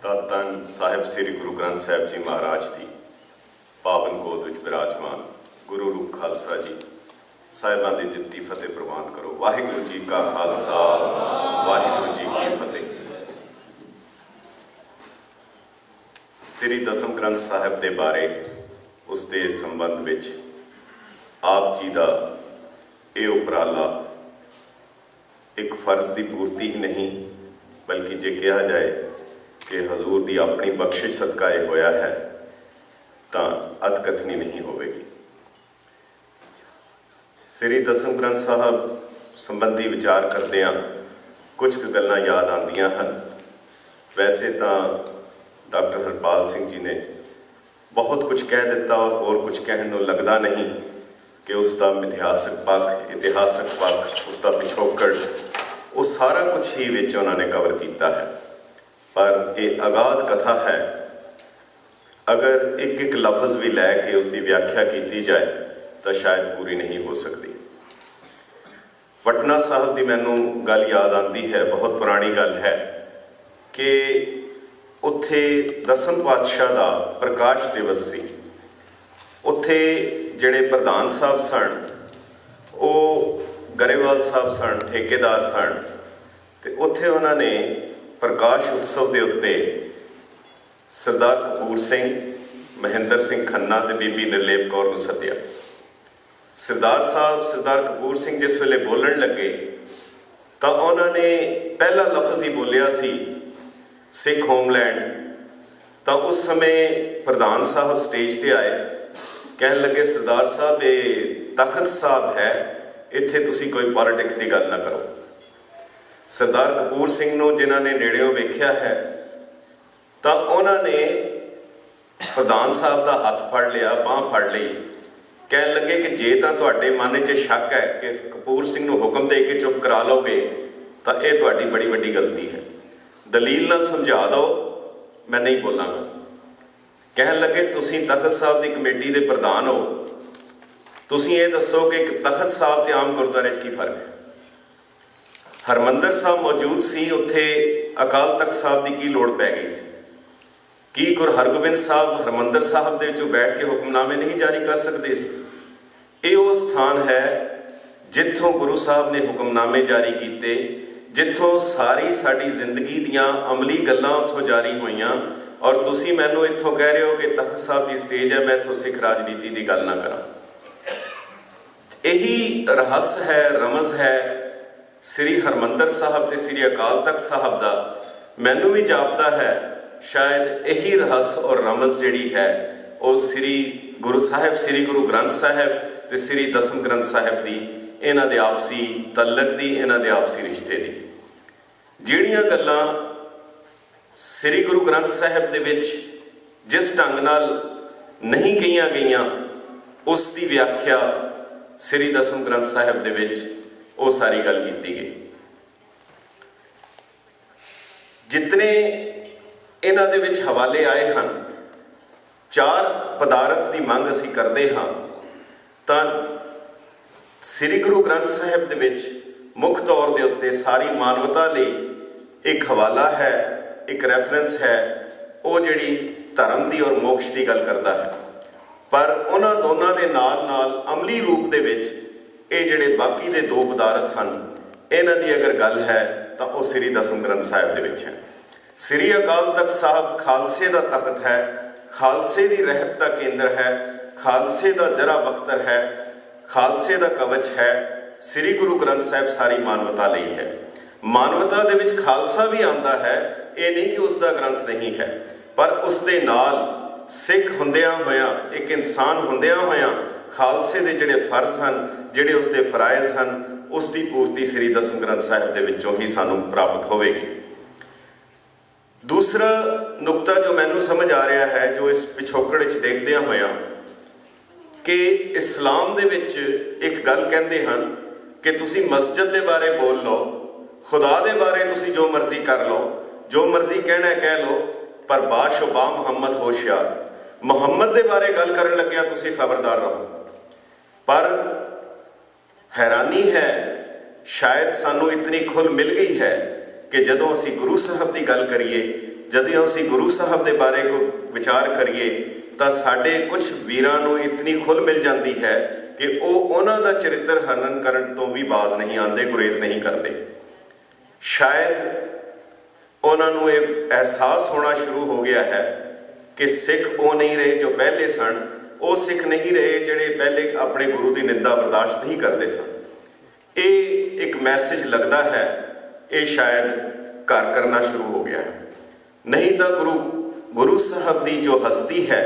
ਧੰਨ ਸਾਹਿਬ ਸ੍ਰੀ ਗੁਰੂ ਗ੍ਰੰਥ ਸਾਹਿਬ ਜੀ ਮਹਾਰਾਜ ਦੀ ਪਾਵਨ ਗੋਦ ਵਿੱਚ ਬਿਰਾਜਮਾਨ ਗੁਰੂ ਰੂਪ ਖਾਲਸਾ ਜੀ ਸਾਹਿਬਾਂ ਦੀ ਦਿੱਤੀ ਫਤਿਹ ਪ੍ਰਵਾਨ ਕਰੋ। ਵਾਹਿਗੁਰੂ ਜੀ ਕਾ ਖਾਲਸਾ, ਵਾਹਿਗੁਰੂ ਜੀ ਕੀ ਫਤਿਹ। ਸ੍ਰੀ ਦਸਮ ਗ੍ਰੰਥ ਸਾਹਿਬ ਦੇ ਬਾਰੇ, ਉਸ ਦੇ ਸੰਬੰਧ ਵਿੱਚ ਆਪ ਜੀ ਦਾ ਇਹ ਉਪਰਾਲਾ ਇੱਕ ਫਰਜ਼ ਦੀ ਪੂਰਤੀ ਹੀ ਨਹੀਂ, ਬਲਕਿ ਜੇ ਕਿਹਾ ਜਾਏ कि हजूर की अपनी बख्शिश सदका ये होया है तो अतकथनी नहीं होगी। श्री दसम ग्रंथ साहब संबंधी विचार करदे कुछ गल्लां याद आंदियां हन। वैसे तो डॉक्टर हरपाल सिंह जी ने बहुत कुछ कह दिता और कुछ कहने को लगता नहीं कि उसका इतिहासक पक्ष, उसका पिछोकड़, वो सारा कुछ ही विच उन्होंने कवर किया है। पर यह अगाध कथा है, अगर एक एक लफ्ज़ भी लैके उसकी व्याख्या की जाए तो शायद पूरी नहीं हो सकती। पटना साहब की मैनू गल याद आती है, बहुत पुरानी गल है कि उत्थे दसम पातशाह का प्रकाश दिवस सी। उत्थे जिहड़े प्रधान साहब सन वो गरेवाल साहब सन, ठेकेदार सन, तो उत्थे उन्होंने प्रकाश उत्सव के उत्ते सरदार कपूर सिंह, महेंद्र सिंह खन्ना ते बीबी निर्लेप कौर को सद्या। सरदार कपूर सिंह जिस वेले बोलन लगे तो उन्होंने पहला लफ्ज़ ही बोलिया सी सिख होमलैंड। तो उस समय प्रधान साहब स्टेज पर आए, कह लगे सरदार साहब ये तख्त साहब है, इत्थे तुसी कोई पॉलिटिक्स की गल ना करो। सरदार कपूर सिंह ने जिन्होंने नेड़ियों वेख्या है तो उन्होंने प्रधान साहब का हाथ फड़ लिया, बांह फड़ ली, कह लगे कि जे तो तुहाडे मन च शक है कि कपूर सिंह को हुक्म दे के चुप करा लोगे तो यह तुहाडी बड़ी वड्डी गलती है, दलील नाल समझा दो, मैं नहीं बोलांगा। कह लगे तुसीं तख्त साहब की कमेटी के प्रधान हो, तुसीं ये दसो कि तख्त साहब ते आम गुरुद्वारे की फर्क है। हरमंदर साहब मौजूद सी, उत्थे अकाल तख्त साहब की लोड़ पै गई सी कि गुरु हरगोबिंद साहब हरमंदर साहब के विचों बैठ के हुक्मनामे नहीं जारी कर सकते सी। ये वो स्थान है जिथों गुरु साहब ने हुक्मनामे जारी किए, जिथों सारी साड़ी जिंदगी दियाँ अमली गल्लां उत्थों जारी होईयां। और तुसी मैनू इत्थों कह रहे हो कि तख्त साहब की स्टेज है, मैं इत्थों सिख राजनीति की गल ना करा। यही रहस्य है, रमज है श्री हरमंदर साहब ते श्री अकाल तख्त साहब का। मैनू भी जापता है शायद यही रहस्य और रमज जिहड़ी है वो श्री गुरु साहब, श्री गुरु ग्रंथ साहब ते श्री दसम ग्रंथ साहब की, इन्हां दे आपसी तलक दी, इन्हां दे आपसी रिश्ते दी। जिहड़ियां गल्लां श्री गुरु ग्रंथ साहब दे विच जिस ढंग नाल नहीं कहियां गईयां, उसकी व्याख्या श्री दसम ग्रंथ साहब दे विच वो सारी गल की गई। जितने इन्हां दे विच हवाले आए हैं, 4 पदार्थ की मंग असी करते हाँ तो श्री गुरु ग्रंथ साहब दे विच मुख तौर के उत्ते सारी मानवता लिए एक हवाला है, एक रैफरेंस है, वो जिहड़ी धर्म की और मोक्ष की गल करता है। पर उन्हां दोनों के नाल नाल अमली रूप दे विच ये जिहड़े बाकी दे 2 पदार्थ हैं, इन्हां दी अगर गल है तो वह श्री दसम ग्रंथ साहब दे विच है। श्री अकाल तख्त साहब खालसे का तख्त है, खालसे की रहत का केंद्र है, खालसे का जरा बख्तर है, खालसे का कवच है। श्री गुरु ग्रंथ साहब सारी मानवता ਲਈ है। मानवता दे विच खालसा भी आंदा है, ये नहीं कि उसका ग्रंथ नहीं है, पर उसके नाल सिख हुंदियां होया, एक इंसान हुंदियां होया खालसे के जिहड़े फर्ज हैं, जिहड़े उसके फराइज हैं, उसकी पूर्ति श्री दसम ग्रंथ साहब के विचों ही सानू प्राप्त होगी। दूसरा नुकता जो मैनू समझ आ रहा है, जो इस पिछोकड़ देखदे होया कि इस्लाम दे विच एक गल कहते हैं कि तुसी मस्जिद के बारे बोल लो, खुदा के बारे तुसी जो मर्जी कर लो, जो मर्जी कहना है कह लो, पर बाशोबा मुहम्मद होशियार, मुहम्मद के बारे गल करन लग्या तुसी खबरदार रहो। पर हैरानी है, शायद सानू इतनी खुल मिल गई है कि जदों असी गुरु साहब की गल करिए ਜਦੋਂ ਅਸੀਂ ਗੁਰੂ ਸਾਹਿਬ ਦੇ ਬਾਰੇ ਕੋਈ ਵਿਚਾਰ ਕਰੀਏ ਤਾਂ ਸਾਡੇ ਕੁਝ ਵੀਰਾਂ ਨੂੰ ਇਤਨੀ ਖੁੱਲ੍ਹ ਮਿਲ ਜਾਂਦੀ ਹੈ ਕਿ ਉਹ ਉਹਨਾਂ ਦਾ ਚਰਿੱਤਰ ਹਨਨ ਕਰਨ ਤੋਂ ਵੀ ਬਾਜ਼ ਨਹੀਂ ਆਉਂਦੇ, ਗੁਰੇਜ਼ ਨਹੀਂ ਕਰਦੇ। ਸ਼ਾਇਦ ਉਹਨਾਂ ਨੂੰ ਇਹ ਅਹਿਸਾਸ ਹੋਣਾ ਸ਼ੁਰੂ ਹੋ ਗਿਆ ਹੈ ਕਿ ਸਿੱਖ ਉਹ ਨਹੀਂ ਰਹੇ ਜੋ ਪਹਿਲੇ ਸਨ, ਉਹ ਸਿੱਖ ਨਹੀਂ ਰਹੇ ਜਿਹੜੇ ਪਹਿਲੇ ਆਪਣੇ ਗੁਰੂ ਦੀ ਨਿੰਦਾ ਬਰਦਾਸ਼ਤ ਨਹੀਂ ਕਰਦੇ ਸਨ। ਇਹ ਇੱਕ ਮੈਸੇਜ ਲੱਗਦਾ ਹੈ ਇਹ ਸ਼ਾਇਦ ਘਰ ਕਰਨਾ ਸ਼ੁਰੂ ਹੋ ਗਿਆ ਹੈ। ਨਹੀਂ ਤਾਂ ਗੁਰੂ ਸਾਹਿਬ ਦੀ ਜੋ ਹਸਤੀ ਹੈ,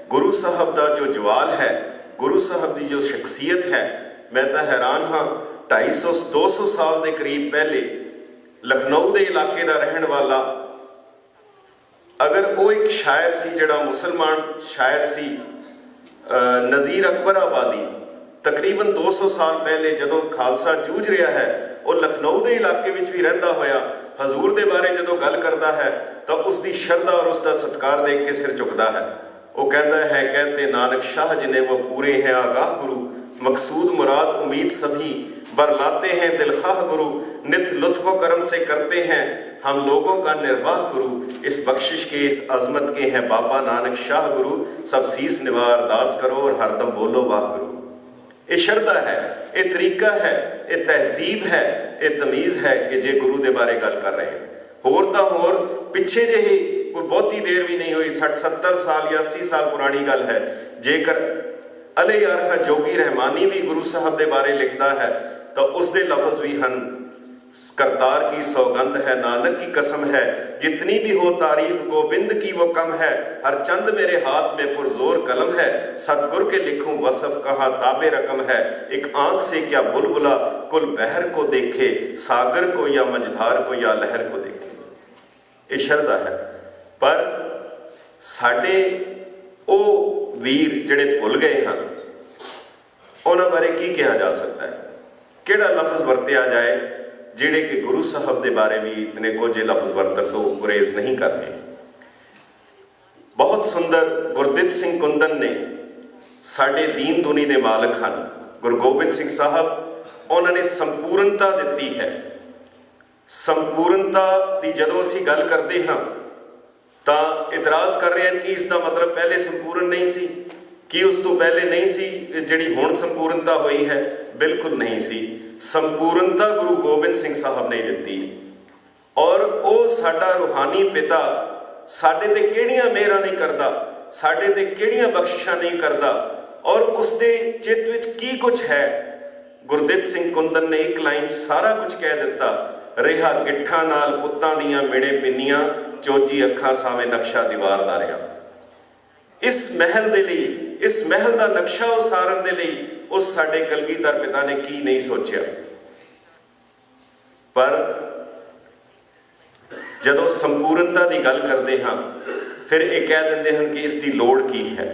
ਗੁਰੂ ਸਾਹਿਬ ਦਾ ਜੋ ਜਵਾਲ ਹੈ, ਗੁਰੂ ਸਾਹਿਬ ਦੀ ਜੋ ਸ਼ਖਸੀਅਤ ਹੈ, ਮੈਂ ਤਾਂ ਹੈਰਾਨ ਹਾਂ 250-200 ਸਾਲ ਦੇ ਕਰੀਬ ਪਹਿਲੇ ਲਖਨਊ ਦੇ ਇਲਾਕੇ ਦਾ ਰਹਿਣ ਵਾਲਾ ਅਗਰ ਉਹ ਇੱਕ ਸ਼ਾਇਰ ਸੀ ਜਿਹੜਾ ਮੁਸਲਮਾਨ ਸ਼ਾਇਰ ਸੀ, ਨਜ਼ੀਰ ਅਕਬਰ ਆਬਾਦੀ, ਤਕਰੀਬਨ 200 ਸਾਲ ਪਹਿਲੇ ਜਦੋਂ ਖਾਲਸਾ ਜੂਝ ਰਿਹਾ ਹੈ, ਉਹ ਲਖਨਊ ਦੇ ਇਲਾਕੇ ਵਿੱਚ ਵੀ ਰਹਿੰਦਾ ਹੋਇਆ ਹਜ਼ੂਰ ਦੇ ਬਾਰੇ ਜਦੋਂ ਗੱਲ ਕਰਦਾ ਹੈ ਤਾਂ ਉਸ ਦੀ ਸ਼ਰਧਾ ਔਰ ਉਸ ਦਾ ਸਤਿਕਾਰ ਦੇਖ ਕੇ ਸਿਰ ਝੁਕਦਾ ਹੈ। ਉਹ ਕਹਿੰਦਾ ਹੈ कहते नानक शाह जिन्हें वो पूरे हैं आगाह गुरु, मकसूद मुराद उम्मीद सभी बरलाते हैं दिलखाह गुरु, नित लुत्फ़ो करम से करते हैं हम लोगों का निर्वाह गुरु, इस बख्शिश के इस अजमत के हैं बाबा नानक शाह गुरु, सब सीस निवार अरदास करो और हरदम बोलो वाह गुरु। ये शरधा है, ये तरीका है, ये तहजीब है, ये तमीज़ है कि जे गुरु के बारे गल कर रहे हैं। होर तो होर पिछे जे ही कोई बहुती देर भी नहीं हुई, 60-70 साल या 80 साल पुरानी गल है, जेकर अले यारखा जोगी रहमानी भी गुरु साहब के बारे लिखता है तो उसके लफ्ज़ भी हैं करतार की सौगंध है, नानक की कसम है, जितनी भी हो तारीफ गोबिंद की वो कम है, हर चंद मेरे हाथ में पुरजोर कलम है, सतगुर के लिखूं वसफ कहाँ ताबे रकम है, एक आंख से क्या बुलबुला कुल बहर को देखे, सागर को या मझधार को या लहर को देखे। ये शरधा है। पर साडे ओ वीर जिहड़े भुल गए हैं उन्हां बारे की कहा जा सकता है, किहड़ा लफ्ज़ वरतिया जाए जिहड़े कि गुरु साहब के बारे भी इतने कुछ लफ्ज़ वरतन तो गुरेज नहीं कर रहे। बहुत सुंदर गुरदित सिंह कुंदन ने साडे दीन दुनी दे मालक हैं गुरु गोबिंद सिंह साहब, उन्होंने संपूर्णता दी है। संपूर्णता की जदों असीं गल करते हाँ तो इतराज़ कर रहे हैं कि इसका मतलब पहले संपूर्ण नहीं सी, कि उस तो पहले नहीं सी जिहड़ी हुण संपूर्णता हुई है। बिल्कुल नहीं सी। संपूर्णता गुरु गोबिंद सिंह साहब ने दी और वो साडा रूहानी पिता साडे ते किहड़ियां मेहरां नहीं करदा, साडे ते किहड़ियां बख्शिशां नहीं करदा और उसके चित्त विच की कुछ है। गुरदित सिंह कुंदन ने एक लाइन सारा कुछ कह दिता, रिहा गिट्ठा नाल पुत्तां दियां मिणे पिन्नियां, चोजी अखां सावे नक्शा दीवार दा रिहा। इस महल दे लई, इस महल का नक्शा उसारन दे लई उस साडे कलगीधर पिता ने की नहीं सोचा। पर जदों संपूर्णता की गल करते हाँ फिर ये कह देंगे हैं कि इसकी लोड़ की है।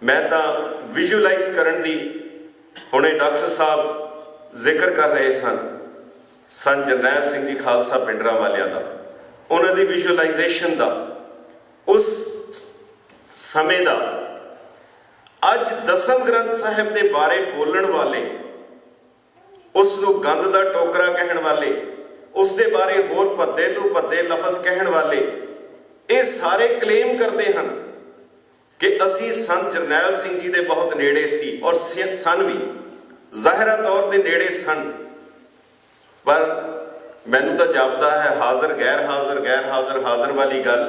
मैं तो विजुअलाइज करन दी, हुणे डॉक्टर साहब जिक्र कर रहे सन जरनैल सिंह जी खालसा पिंडरा वालियां दा, उन्हां दी विजुअलाइजेशन दा, उस समय दा, अज दसम ग्रंथ साहिब के बारे बोलन वाले, उसनूं गंद दा टोकरा कहण वाले, उसके बारे होर भद्दे तो भद्दे लफज कहण वाले, ये सारे क्लेम करते हैं कि असी संत जरनैल सिंह जी के बहुत नेड़े सी और सन भी ज़ाहिरा तौर पर नेड़े सन। पर मैनू तो जापदा है हाज़र गैर हाज़र हाज़र वाली गल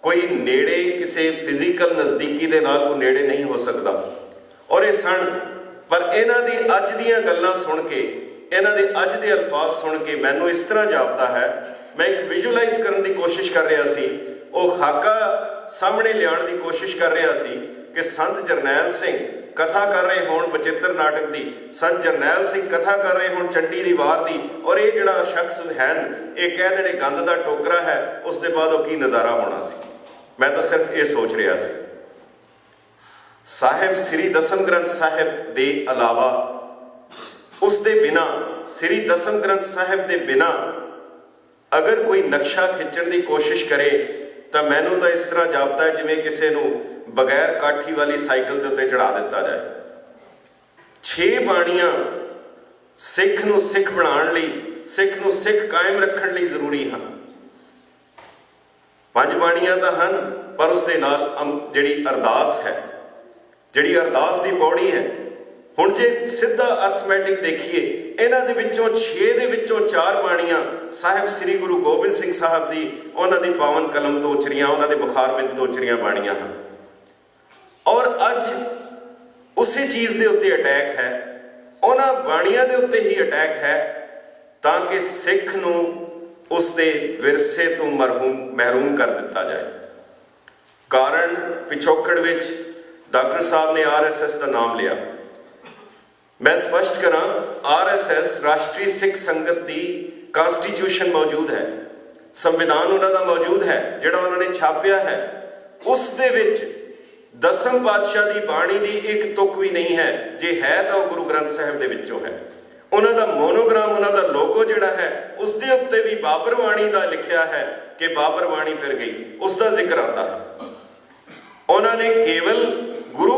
कोई नेड़े किसी फिजिकल नज़दीकी दे नाल कोई नेड़े नहीं हो सकता। और ये सन पर इन्हां दी अज दीयां गल्लां सुन के, इन्हां दे अज दे अल्फाज सुन के मैनू इस तरह जापदा है, मैं एक विजुअलाइज करने की कोशिश कर रहा सी, वो खाका सामने लियाण की कोशिश कर रहा सी कि संत जरनैल सिंह कथा कर रहे होण बचित्र नाटक की, संत जरनैल सिंह कथा कर रहे होण चंडी दी वार की, और ये जिहड़ा शख्स है ये कह देने गंद का टोकरा है, उसके बाद वो की नज़ारा होना सी। मैं तो सिर्फ ये सोच रहा सी। साहिब श्री दसम ग्रंथ साहिब के अलावा उसके बिना, श्री दसम ग्रंथ साहिब के बिना अगर कोई नक्शा खिंचण की कोशिश करे तो मैनू तो इस तरह जापता है जिवें किसी नूं बगैर काठी वाली साइकिल के उत्ते चढ़ा दिता जाए। 6 बाणियां सिख नूं सिख बनाउण लई, सिख नूं सिख कायम रखण लई जरूरी हैं। पौड़ियां तो हैं, पर उसके नाल जिहड़ी अरदास है, जिहड़ी अरदास की पौड़ी है, हुण जे सीधा अर्थमैटिक देखिए, इन्हां दे विचों 6 दे विचों 4 बाणियां साहिब श्री गुरु गोबिंद सिंह साहब की उन्हां दी पावन कलम तो उचरियां, उन्हां दे मुखारबिंद तो उचरियां बाणियां हैं। और अज उसी चीज़ के उत्ते अटैक है, उन्हां बाणियां दे उत्ते ही अटैक है, ताकि सिख नूं उसके विरसे तो महरूम कर दिता जाए। कारण पिछोकड़ विच डॉक्टर साहब ने RSS का नाम लिया। मैं स्पष्ट करा, RSS राष्ट्रीय सिख संगत की कॉन्स्टिट्यूशन मौजूद है, संविधान उन्होंने मौजूद है, जिहड़ा उन्होंने छापिया है, उस दे विच दसम पातशाह की बाणी की एक तुक भी नहीं है। जे है तो गुरु ग्रंथ साहिब दे विचों है। उन्होंने मोनोग्राम, उन्होंने लोगो जिहड़ा है, उसके उत्ते भी बाबर बाणी का लिखिया है कि बाबर बाणी फिर गई, उसका जिक्र आता है। उन्होंने केवल गुरु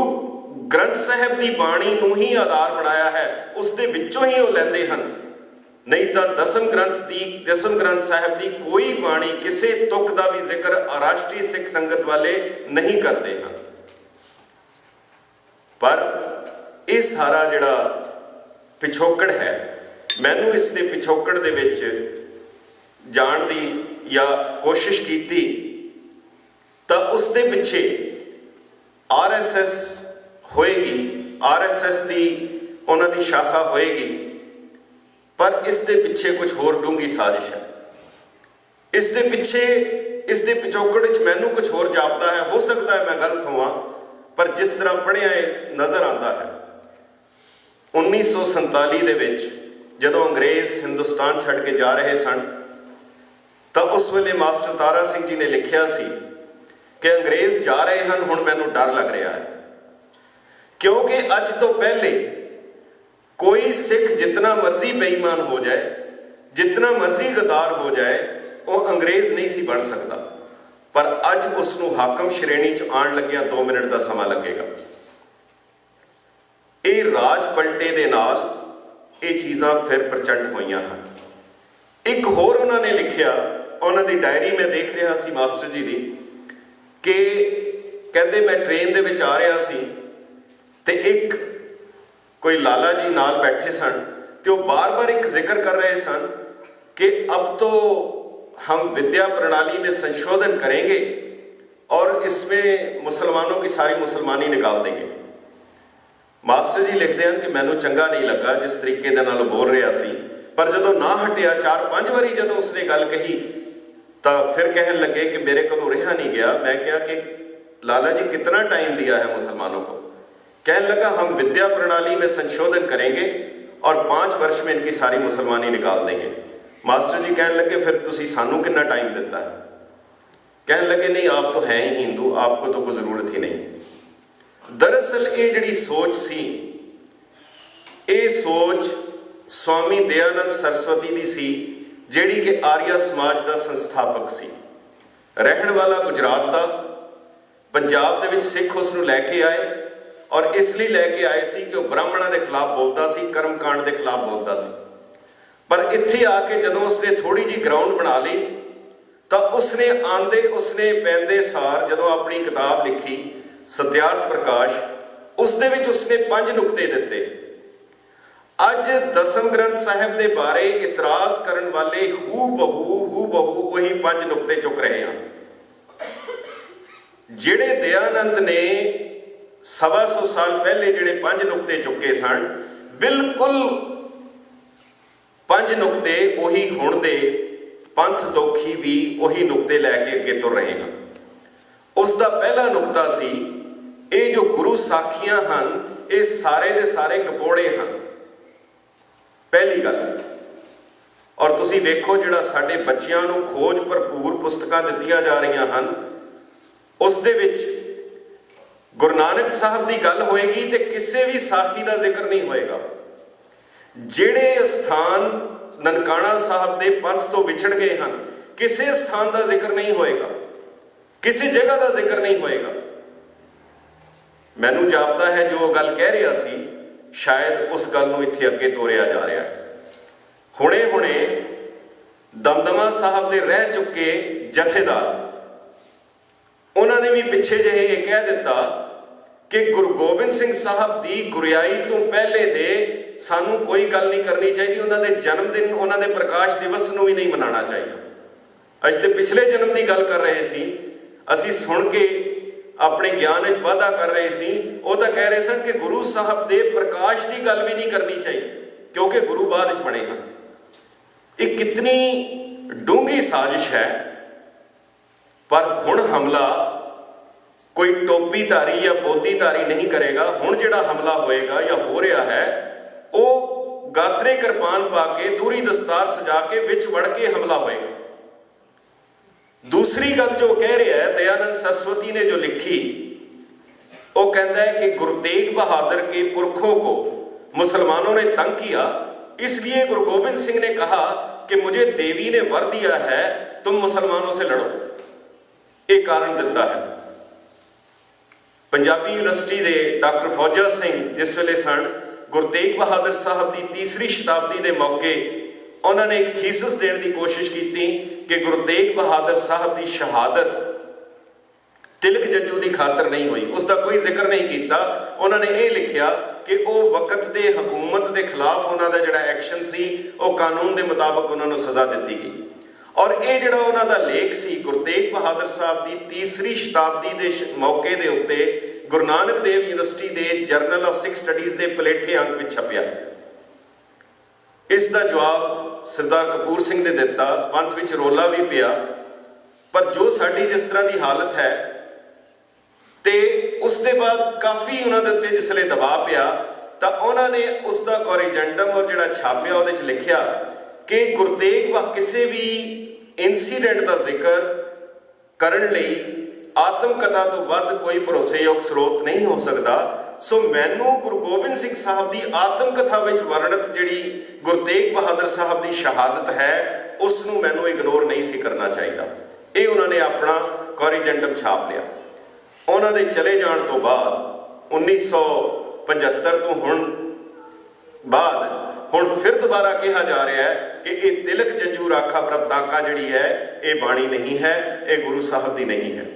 ग्रंथ साहिब की बाणी नूं ही आधार बनाया है, उसके विचों ही वो लैंदे हैं। नहीं तो दसम ग्रंथ साहिब की कोई बाणी किसी तुक का भी जिक्र राष्ट्रीय सिख संगत वाले नहीं करते हैं। पर यह सारा जिहड़ा पिछोकड़ है, मैनू इस दे पिछोकड़ दे विच जाण दी या कोशिश की, तो उस दे पिछे RSS होएगी, RSS की उन्हां दी शाखा होएगी, पर इस दे पिछे कुछ होर डूंगी साजिश है। इस दे पिछे, इस दे पिछोकड़ विच मैनू कुछ होर जापदा है। हो सकता है मैं गलत होवां, पर जिस तरह पढ़िया नज़र आता है, 1947 दे विच जदों अंग्रेज़ हिंदुस्तान छड़ के जा रहे सन, तो उस वेले मास्टर तारा सिंह जी ने लिखिया सी कि अंग्रेज़ जा रहे हैं, हुण मैनूं डर लग रहा है, क्योंकि अज तो पहले कोई सिख जितना मर्जी बेईमान हो जाए, जितना मर्जी गद्दार हो जाए, वो अंग्रेज़ नहीं सी बन सकता। पर अज उसनूं हाकम श्रेणी च आण लग्गिया 2 मिनट का समा लगेगा। ये राज पलटे दे नाल ये चीज़ां फिर प्रचंड होईयां हैं। एक होर उन्होंने लिखिया, उन्होंने डायरी में देख रहा सी मास्टर जी दी, कि कहते मैं ट्रेन दे विच आ रहा सी, ते एक कोई लाला जी नाल बैठे सन, तो बार बार एक जिक्र कर रहे सन कि अब तो हम विद्या प्रणाली में संशोधन करेंगे और इसमें मुसलमानों की सारी मुसलमानी निकाल देंगे। मास्टर जी लिखते हैं कि मैनू चंगा नहीं लगा जिस तरीके दे नाल बोल रहा सी, पर जदों ना हटिया 4-5 बारी जदों उसने गल कही, तो फिर कहन लगे कि मेरे को रहा नहीं गया। मैं कहा कि लाला जी कितना टाइम दिया है मुसलमानों को? कहने लगा हम विद्या प्रणाली में संशोधन करेंगे और 5 वर्ष में इनकी सारी मुसलमानी निकाल देंगे। मास्टर जी कहने लगे फिर तुसी सानू कितना टाइम देता है? कहने लगे नहीं, आप तो हैं ही हिंदू, आपको तो कोई ज़रूरत ही नहीं। दरअसल ये जिहड़ी सोच सी, ये सोच स्वामी दयानंद सरस्वती दी सी, जिहड़ी कि आर्या समाज का संस्थापक सी। रहन वाला गुजरात का, पंजाब दे विच सिख उसनूं लैके आए और इसलिए लैके आए सी कि वह ब्राह्मणों के खिलाफ बोलता सी, कर्मकांड के खिलाफ बोलता सी। पर इत्थे आके जदों उसने थोड़ी जी ग्राउंड बना ली, तो उसने आंदे उसने पैंदे सार जदों अपनी किताब लिखी सत्यार्थ प्रकाश, उस दे विच उसने 5 नुकते दिते। अज दसम ग्रंथ साहिब के बारे इतराज़ करन वाले हू बहू वही 5 नुकते चुक रहे हैं। जिहड़े दयानंद ने 125 साल पहले जिहड़े 5 नुकते चुके सन, बिल्कुल 5 नुकते उही हुण दे पंथ दोखी भी उही नुकते लैके अगे तुर रहे हैं। उसका पहला नुकता सी, ये जो गुरु साखियां हैं ये सारे दे सारे गपोड़े हैं, पहली गल। और तुसी वेखो जिहड़ा साडे बच्चियां नूं खोज भरपूर पुस्तकां दित्तियां जा रही हैं, उस दे विच गुरु नानक साहब की गल होएगी तो किसी भी साखी का जिक्र नहीं होएगा। जिहड़े स्थान ननकाना साहब के पंथ तो विछड़ गए हैं, किसी स्थान का जिक्र नहीं होएगा, किसी जगह का जिक्र नहीं होएगा। मैनू जापदा है जो गल कह रहा सी, शायद उस गल नूं इत्थे अगे तोरिया जा रहा है। हुणे हुणे दमदमा साहब के रह चुके जथेदार उन्होंने भी पिछे ਜਿਹੇ ये कह दिता कि गुरु गोबिंद सिंह साहब की गुरियाई तो पहले दे सानू कोई गल नहीं करनी चाहिए, उन्होंने जन्मदिन उन्होंने प्रकाश दिवस नूं भी नहीं मनाना चाहिए। अज तो पिछले जन्म की गल कर रहे सी, असी सुन के अपने ज्ञान विच वाधा कर रहे सी। वो तो कह रहे सन कि गुरु साहब के प्रकाश की गल भी नहीं करनी चाहिए क्योंकि गुरु बाद विच बने हैं। ये कितनी डूंगी साजिश है। पर हुण हमला कोई टोपीधारी या बोधीधारी नहीं करेगा। हुण जिहड़ा हमला होएगा या हो रहा है वो गात्रे किरपान पा के दूरी दस्तार सजा के विच वड़ के हमला होएगा। दूसरी गल जो कह रहा है दयानंद सरस्वती ने जो लिखी, वो कहता है कि गुरु तेग बहादुर के पुरखों को मुसलमानों ने तंग किया, इसलिए गुरु गोबिंद सिंह ने कहा कि मुझे देवी ने वर दिया है तुम मुसलमानों से लड़ो। एक कारण दिता है। पंजाबी यूनिवर्सिटी के डॉक्टर फौजा सिंह जिस वेले सन, गुरु तेग बहादुर साहब की तीसरी शताब्दी के मौके उन्होंने एक थीसिस देने की कोशिश की कि गुरु तेग बहादुर साहब की शहादत तिलक जंजू की खातर नहीं हुई, उसका कोई जिक्र नहीं किया। उन्होंने ये लिखा कि वो वक्त के हुकूमत के खिलाफ उन्होंने जोड़ा एक्शन सी वो कानून के मुताबिक उन्होंने सज़ा दी गई। और ये जोड़ा उन्होंने लेख सी गुरु तेग बहादुर साहब की तीसरी शताब्दी के मौके के उत्ते गुरु नानक देव यूनिवर्सिटी के जर्नल ऑफ सिख स्टडीज़ के पलेठे अंक में छपया। इसका जवाब सरदार कपूर सिंह ने दिता, पंथ विच रोला भी पिया। पर जो साड़ी जिस तरह की हालत है तो उसके बाद काफ़ी उन्होंने उत्ते जिसले दबाव पिया तो उन्होंने उसका कोरिजेंडम और जोड़ा छापिया वो लिखा कि गुरु तेग किसी भी इंसीडेंट का जिक्र करने लई आत्म कथा तो वध कोई भरोसेयोग स्रोत नहीं हो सकता। सो मैनू गुरु गोबिंद सिंह साहब की आत्म कथा में वर्णित जी गुरु तेग बहादुर साहब की शहादत है उसनों मैनू इग्नोर नहीं सी करना चाहिए। ये उन्होंने अपना कोरिजेंडम छाप लिया। उन्होंने चले जाने तो बाद 1975 तो हुण बाद हुण फिर दोबारा कहा जा रहा है कि ये तिलक जंजू राखा प्रपताका जिहड़ी है ये बाणी नहीं है, ये गुरु साहब की नहीं है।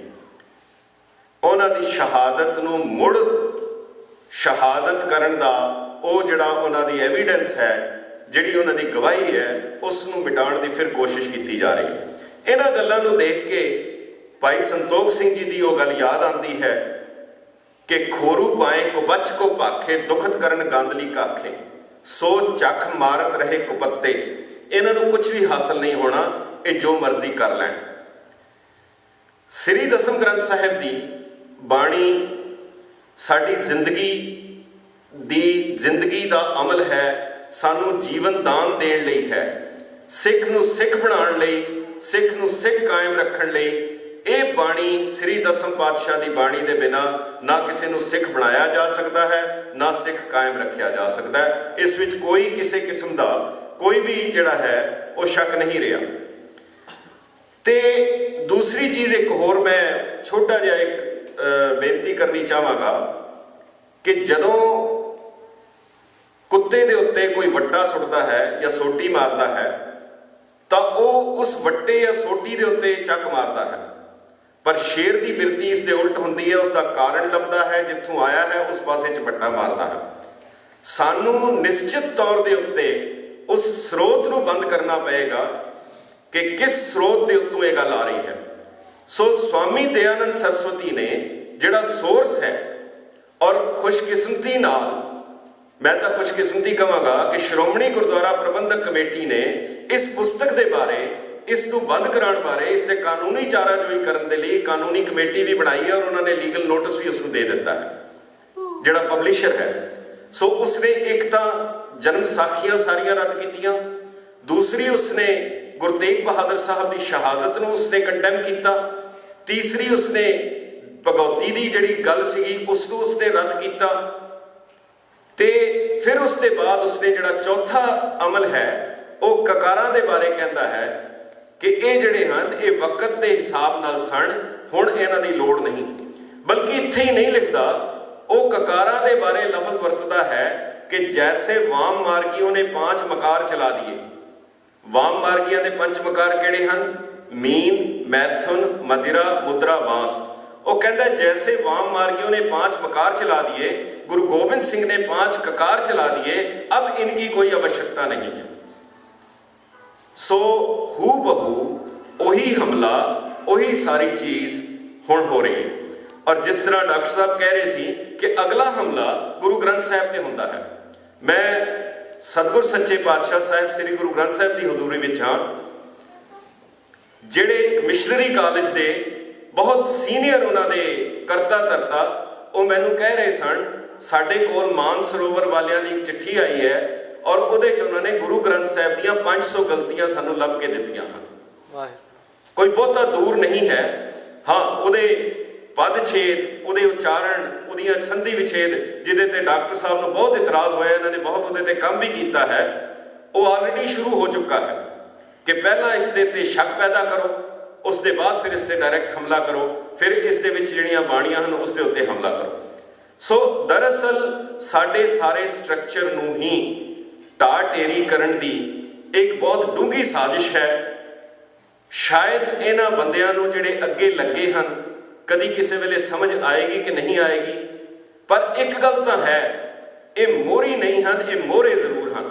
उन्होंने शहादत नूं मुड़ शहादत करन दा वो जिहड़ा उन्होंने एविडेंस है जिहड़ी उन्होंने गवाही है उसनूं मिटाउण दी फिर कोशिश की जा रही है। इन्हां गल्लां नूं देख के भाई संतोख सिंह जी की वो गल याद आती है कि खोरू पाए कुबच को पाखे दुखत करन गांधली काखे सो चख मारत रहे कुपत्ते। इन्हों कुछ भी हासिल नहीं होना, ये जो मर्जी कर लैन। श्री दसम ग्रंथ साहिब की बाणी साड़ी जिंदगी का अमल है, सानू जीवन दान देण लई है। सिख नूं सिख बनाउण लई, सिख नूं सिख कायम रखण लई ये बाणी श्री दसम पातशाह की बाणी के बिना ना किसी को सिख बनाया जा सकता है ना सिख कायम रखा जा सकता है। इस विच कोई किसी किस्म का कोई भी जिहड़ा है वो शक नहीं रहा। तो दूसरी चीज़ एक होर मैं छोटा जिहा एक बेनती करनी चाहांगा कि जदों कुत्ते दे उत्ते कोई वट्टा सुटता है या सोटी मारता है तो वह उस वट्टे या सोटी दे उत्ते चक मारता है। पर शेर की बिरती इसके उल्ट होंदी है, उसका कारण लभदा है, जिथों आया है उस पासे झपट्टा मारता है। सानू निश्चित तौर के उत्ते उस स्रोत को बंद करना पएगा कि किस स्रोत के उत्तों ये गल आ रही है। सो स्वामी दयानंद सरस्वती ने जिहड़ा सोर्स है, और खुशकिस्मती नाल मैं तो खुशकिस्मती कहांगा कि श्रोमणी गुरुद्वारा प्रबंधक कमेटी ने इस पुस्तक के बारे इसनूं बंद कराने बारे इससे कानूनी चाराजोई करने के लिए कानूनी कमेटी भी बनाई है और उन्होंने लीगल नोटिस भी उसको दे दिता है जिहड़ा पब्लिशर है। सो उसने एक तो जन्म साखियां सारियां रद्द कीतियां, दूसरी उसने गुरु तेग बहादुर साहब की शहादत नूं उसने कंडेम किया, तीसरी उसने भगौती की जिहड़ी गल सी उसनूं उसने रद्द किया, ते फिर उसके बाद उसने जिहड़ा चौथा अमल है वो ककारां दे बारे कहता है कि ये जिहड़े हन ये वक्त के हिसाब नाल सन, हुण इन्हां दी लोड़ नहीं। बल्कि इत्थे ही नहीं लिखता, वो ककारां दे बारे लफ्ज़ वरतदा है कि जैसे वाम मार्गियों ने 5 मकार चला दिए। वाम मार्गियों के 5 मकार किहड़े हन? मीन, मैथुन, मदिरा, मुद्रा, बांस। वो कहता है जैसे वाम मार्गियों ने 5 मकार चला दिए, गुरु गोबिंद सिंह ने 5 ककार चला दिए, अब इनकी कोई आवश्यकता नहीं है। सो हू बहू वही हमला, वही सारी चीज हुण हो रही है। और जिस तरह डॉक्टर साहब कह रहे सी कि अगला हमला गुरु ग्रंथ साहिब ते हुंदा है, मैं सतगुर सच्चे पातशाह साहिब श्री गुरु ग्रंथ साहिब की हजूरी विच हां, जिहड़े एक मिशनरी कॉलेज दे बहुत सीनियर उन्होंने करता धरता वो मैनू कह रहे सन, साडे कोल मान सरोवर वालियां दी एक चिट्ठी आई है और उहदे च उन्होंने गुरु ग्रंथ साहिब दीयां 500 गलतियां सानू लभ के दित्तियां हन। कोई बहुता दूर नहीं है। हाँ, उहदे पद छेद, उहदे उच्चारण, उहदियां संधि विछेद जिहदे ते डॉक्टर साहब नूं बहुत इतराज़ होया, इन्होंने बहुत उहदे ते काम भी किया है, वो ऑलरेडी शुरू हो चुका है कि पहला इस दे ते शक पैदा करो, उस दे बाद फिर इस ते डायरैक्ट हमला करो, फिर इस दे विच जिहड़ियां बाणियां हन उस दे उत्ते हमला करो। सो दरअसल साडे सारे स्ट्रक्चर नूं ही ढा ढेरी करन दी एक बहुत डूंगी साजिश है। शायद इन्हां बंदियां नूं जिहड़े अगे लगे हन कदी किसी वेले समझ आएगी कि नहीं आएगी, पर एक गल तां है, ये मोहरी नहीं हन, ये मोहरे जरूर हन।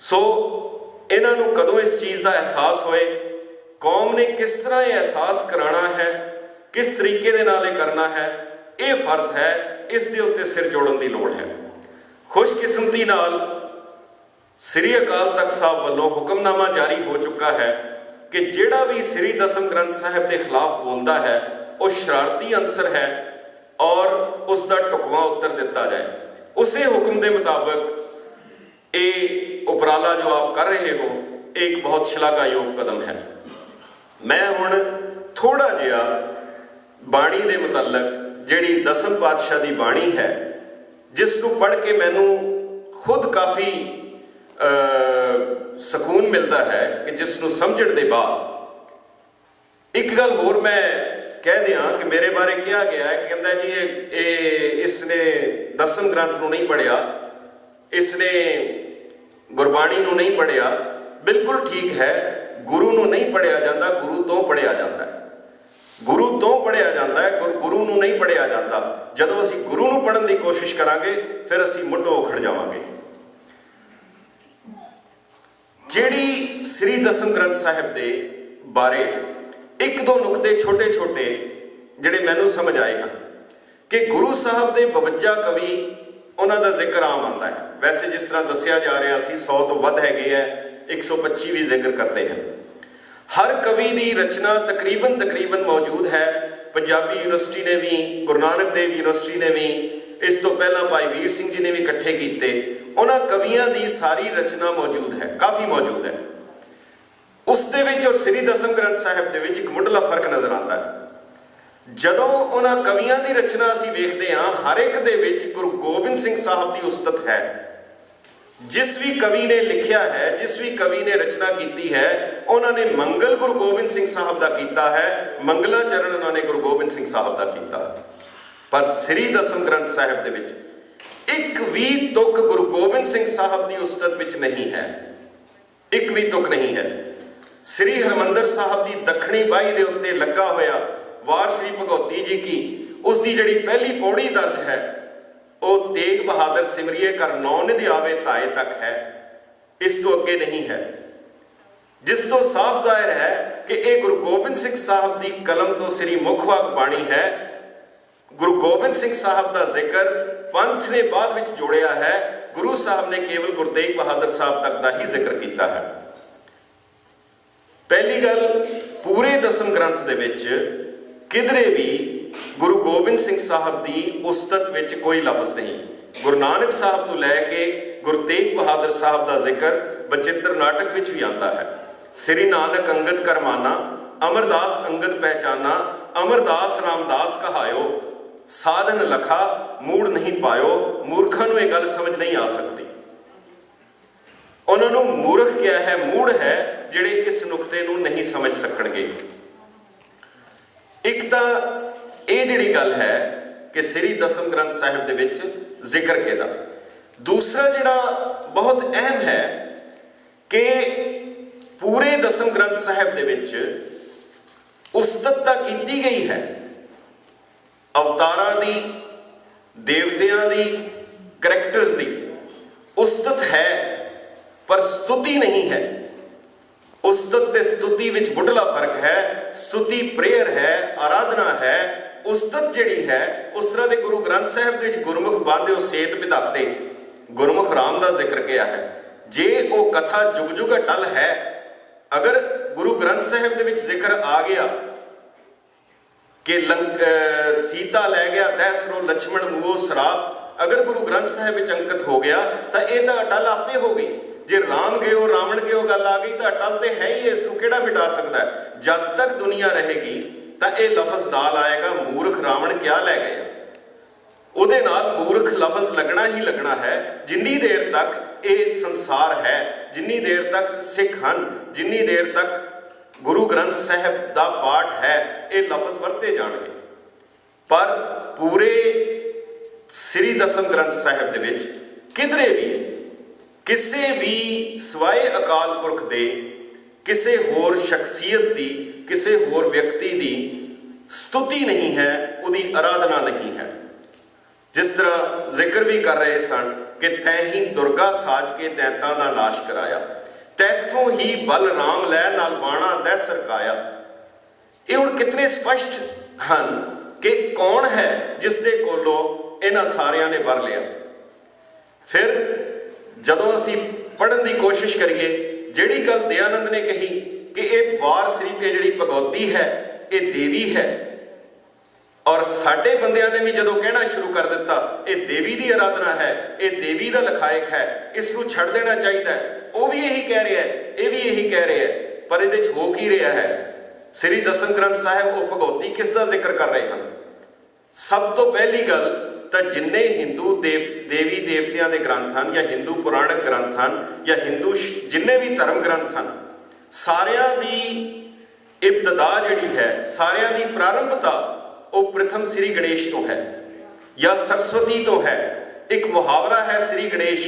सो इन्हां नूं कदों इस चीज़ का एहसास होए, कौम ने किस तरह ये एहसास कराना है, किस तरीके दे नाल करना है, ये फर्ज है, इस दे उत्ते सिर जोड़न की लोड़ है। खुशकिस्मती नाल श्री अकाल तख्त साहब वालों हुक्मनामा जारी हो चुका है कि जिहड़ा भी श्री दसम ग्रंथ साहिब के खिलाफ बोलता है वो शरारती अंसर है और उसका टुकवा उत्तर दिता जाए। उसे हुक्म के मुताबिक ये उपराला जो आप कर रहे हो एक बहुत शलाघायोग कदम है। मैं हुण थोड़ा जिहा बाणी के मुतलक जिहड़ी दसम पातशाह की बाणी है, जिसनूं पढ़ के मैनू खुद काफ़ी सकून मिलता है कि जिसनों समझण दे बाद एक गल होर मैं कह दियाँ कि मेरे बारे कहा गया है कि कहता जी ये इसने दसम ग्रंथ नूं नहीं पढ़िया, इसने गुरबाणी नूं नहीं पढ़िया। बिल्कुल ठीक है, गुरु नूं नहीं पढ़िया जाता, गुरु तो पढ़िया जाता है। गुरु तो पढ़िया जाता है, गुरु नूं नहीं पढ़िया जाता। जदों असीं गुरु नूं पढ़न की कोशिश करांगे फिर असीं मुढ़ों उखड़ जावांगे। जिहड़ी श्री दसम ग्रंथ साहिब दे बारे एक दो नुकते छोटे छोटे जिहड़े मैनू समझ आए हैं कि गुरु साहब दे 52 कवि उन्हां दा जिक्र आम आता है। वैसे जिस तरह दसिया जा रहा सी 100 तो वध हैगे है, 125 भी जिक्र करते हैं। हर कवि की रचना तकरीबन मौजूद है। पंजाबी यूनिवर्सिटी ने भी, गुरु नानक देव यूनिवर्सिटी ने भी, इस तो पहला भाई वीर सिंह जी ने भी इकट्ठे किए। उन्होंने कवियों की सारी रचना मौजूद है, काफ़ी मौजूद है। उस दे विच और श्री दसम ग्रंथ साहिब दे विच एक मुढ़ला फर्क नज़र आता है। जदों उन्होंने कवियों की रचना असीं वेखदे हां, हर एक दे विच गुरु गोबिंद सिंह साहब की उस्तत है। जिस भी कवि ने लिखिया है, जिस भी कवि ने रचना की है, उन्होंने मंगल गुरु गोबिंद सिंह साहब का किया है, मंगला चरण उन्होंने गुरु गोबिंद सिंह साहब का किया। पर श्री दसम ग्रंथ साहिब दे विच एक भी तुक गुरु गोबिंद सिंह साहब की उस्तत विच नहीं है, एक भी तुक नहीं है। श्री हरमंदर साहब की दखणी बाही के उत्ते लगा होया वार श्री भगवती जी की, उसकी जिहड़ी पहली पौड़ी दर्ज है वो तेग बहादुर सिमरिए कर नौ निधि आवे ताए तक है, इस तो अगे नहीं है। जिस तो साफ जाहिर है कि यह गुरु गोबिंद सिंह साहब की कलम तो श्री मुखवाक बाणी है। गुरु गोबिंद सिंह साहब का जिक्र पंथ ने बाद विच जोड़िया है, गुरु साहब ने केवल गुरु तेग बहादुर साहब तक का ही जिक्र किया है। पहली गल, पूरे दसम ग्रंथ दे विच किधरे भी गुरु गोबिंद सिंह साहब की उस्तत विच कोई लफज नहीं। गुरु नानक साहब तो लैके गुरु तेग बहादुर साहब का जिक्र बचित्र नाटक विच भी आता है। श्री नानक अंगद करमाना, अमरदास अंगद पहचाना, अमरदास रामदास कहायो, साधन लखा मूड़ नहीं पायो, मूर्खा नूं यह गल समझ नहीं आ सकती। उन्होंने मूर्ख क्या है, मूड़ है जिहड़े इस नुकते नूं नहीं समझ सकणगे। एक तां ये जिहड़ी गल है कि श्री दसम ग्रंथ साहिब दे विच जिक्र किहदा, दूसरा जिहड़ा बहुत अहम है कि पूरे दसम ग्रंथ साहिब दे विच उस्तत तां कीती गई है, अवतारां दी, देवतियां दी, करैक्टर्स दी उस्तत है पर स्तुति नहीं है। उस्तत ते स्तुति विच बुढ़ला फर्क है। स्तुति प्रेयर है, आराधना है। उस्तत जिहड़ी है उस तरह के गुरु ग्रंथ साहिब दे विच गुरमुख बांधे सेत विधाते गुरमुख राम का जिक्र किया है। जे वो कथा जुग जुग अटल है, अगर गुरु ग्रंथ साहिब दे विच जिक्र आ गया कि सीता लै गया दैसरो लक्ष्मण मुओ सराप, अगर गुरु ग्रंथ साहिब विच अंकित हो गया तो यह तो अटल आपे हो गई। जे राम गयो रावण गयो गल आ गई तो अटल तो है ही, इसको किहड़ा मिटा सकता है। जब तक दुनिया रहेगी तो यह लफज नाल आएगा, मूर्ख रावण क्या लै गया। उहदे नाल मूर्ख लफज लगना ही लगना है। जिन्नी देर तक ये संसार है, जिन्नी देर तक सिख हैं, जिन्नी देर तक गुरु ग्रंथ साहिब का पाठ है, ये लफज वरते जाएंगे। पर पूरे श्री दसम ग्रंथ साहिब दे विच किधरे भी किसी भी सिवाए अकाल पुरख दे, किसी होर शख्सियत की, किसी होर व्यक्ति की स्तुति नहीं है, उदी आराधना नहीं है। जिस तरह जिक्र भी कर रहे सन कि तैं ही दुर्गा साज के दैंतां दा नाश कराया, तैथों ही बल राम लै नाल बाणा दै सरकाया। ये हुण कितने स्पष्ट हैं कि कौन है जिसदे कोलों इन्हां सारियां ने वर लिया। फिर जदों असीं पढ़न की कोशिश करिए, जिहड़ी गल दयानंद ने कही कि ये वार श्री ये जिहड़ी भगवती है ये देवी है, और साडे बंदियां ने भी जदों कहना शुरू कर दिता ये देवी की आराधना है, ये देवी का लखायक है, इसनूं छड्ड देना चाहिए, वो भी यही कह रहा है, ये भी यही कह रहे हैं। पर ये हो की रहा है? श्री दसम ग्रंथ साहिब वो भगवती किसका जिक्र कर रहे हैं? सब तो पहली गल तो जिन्ने हिंदू देवी देवतियां के ग्रंथ हैं, या हिंदू पुराणक ग्रंथ हैं, या हिंदू जिन्ने भी धर्म ग्रंथ हैं, सारियां दी इब्तदा जिहड़ी है, सारियां दी प्रारंभता वो प्रथम श्री गणेश तो है या सरस्वती तो है। एक मुहावरा है श्री गणेश,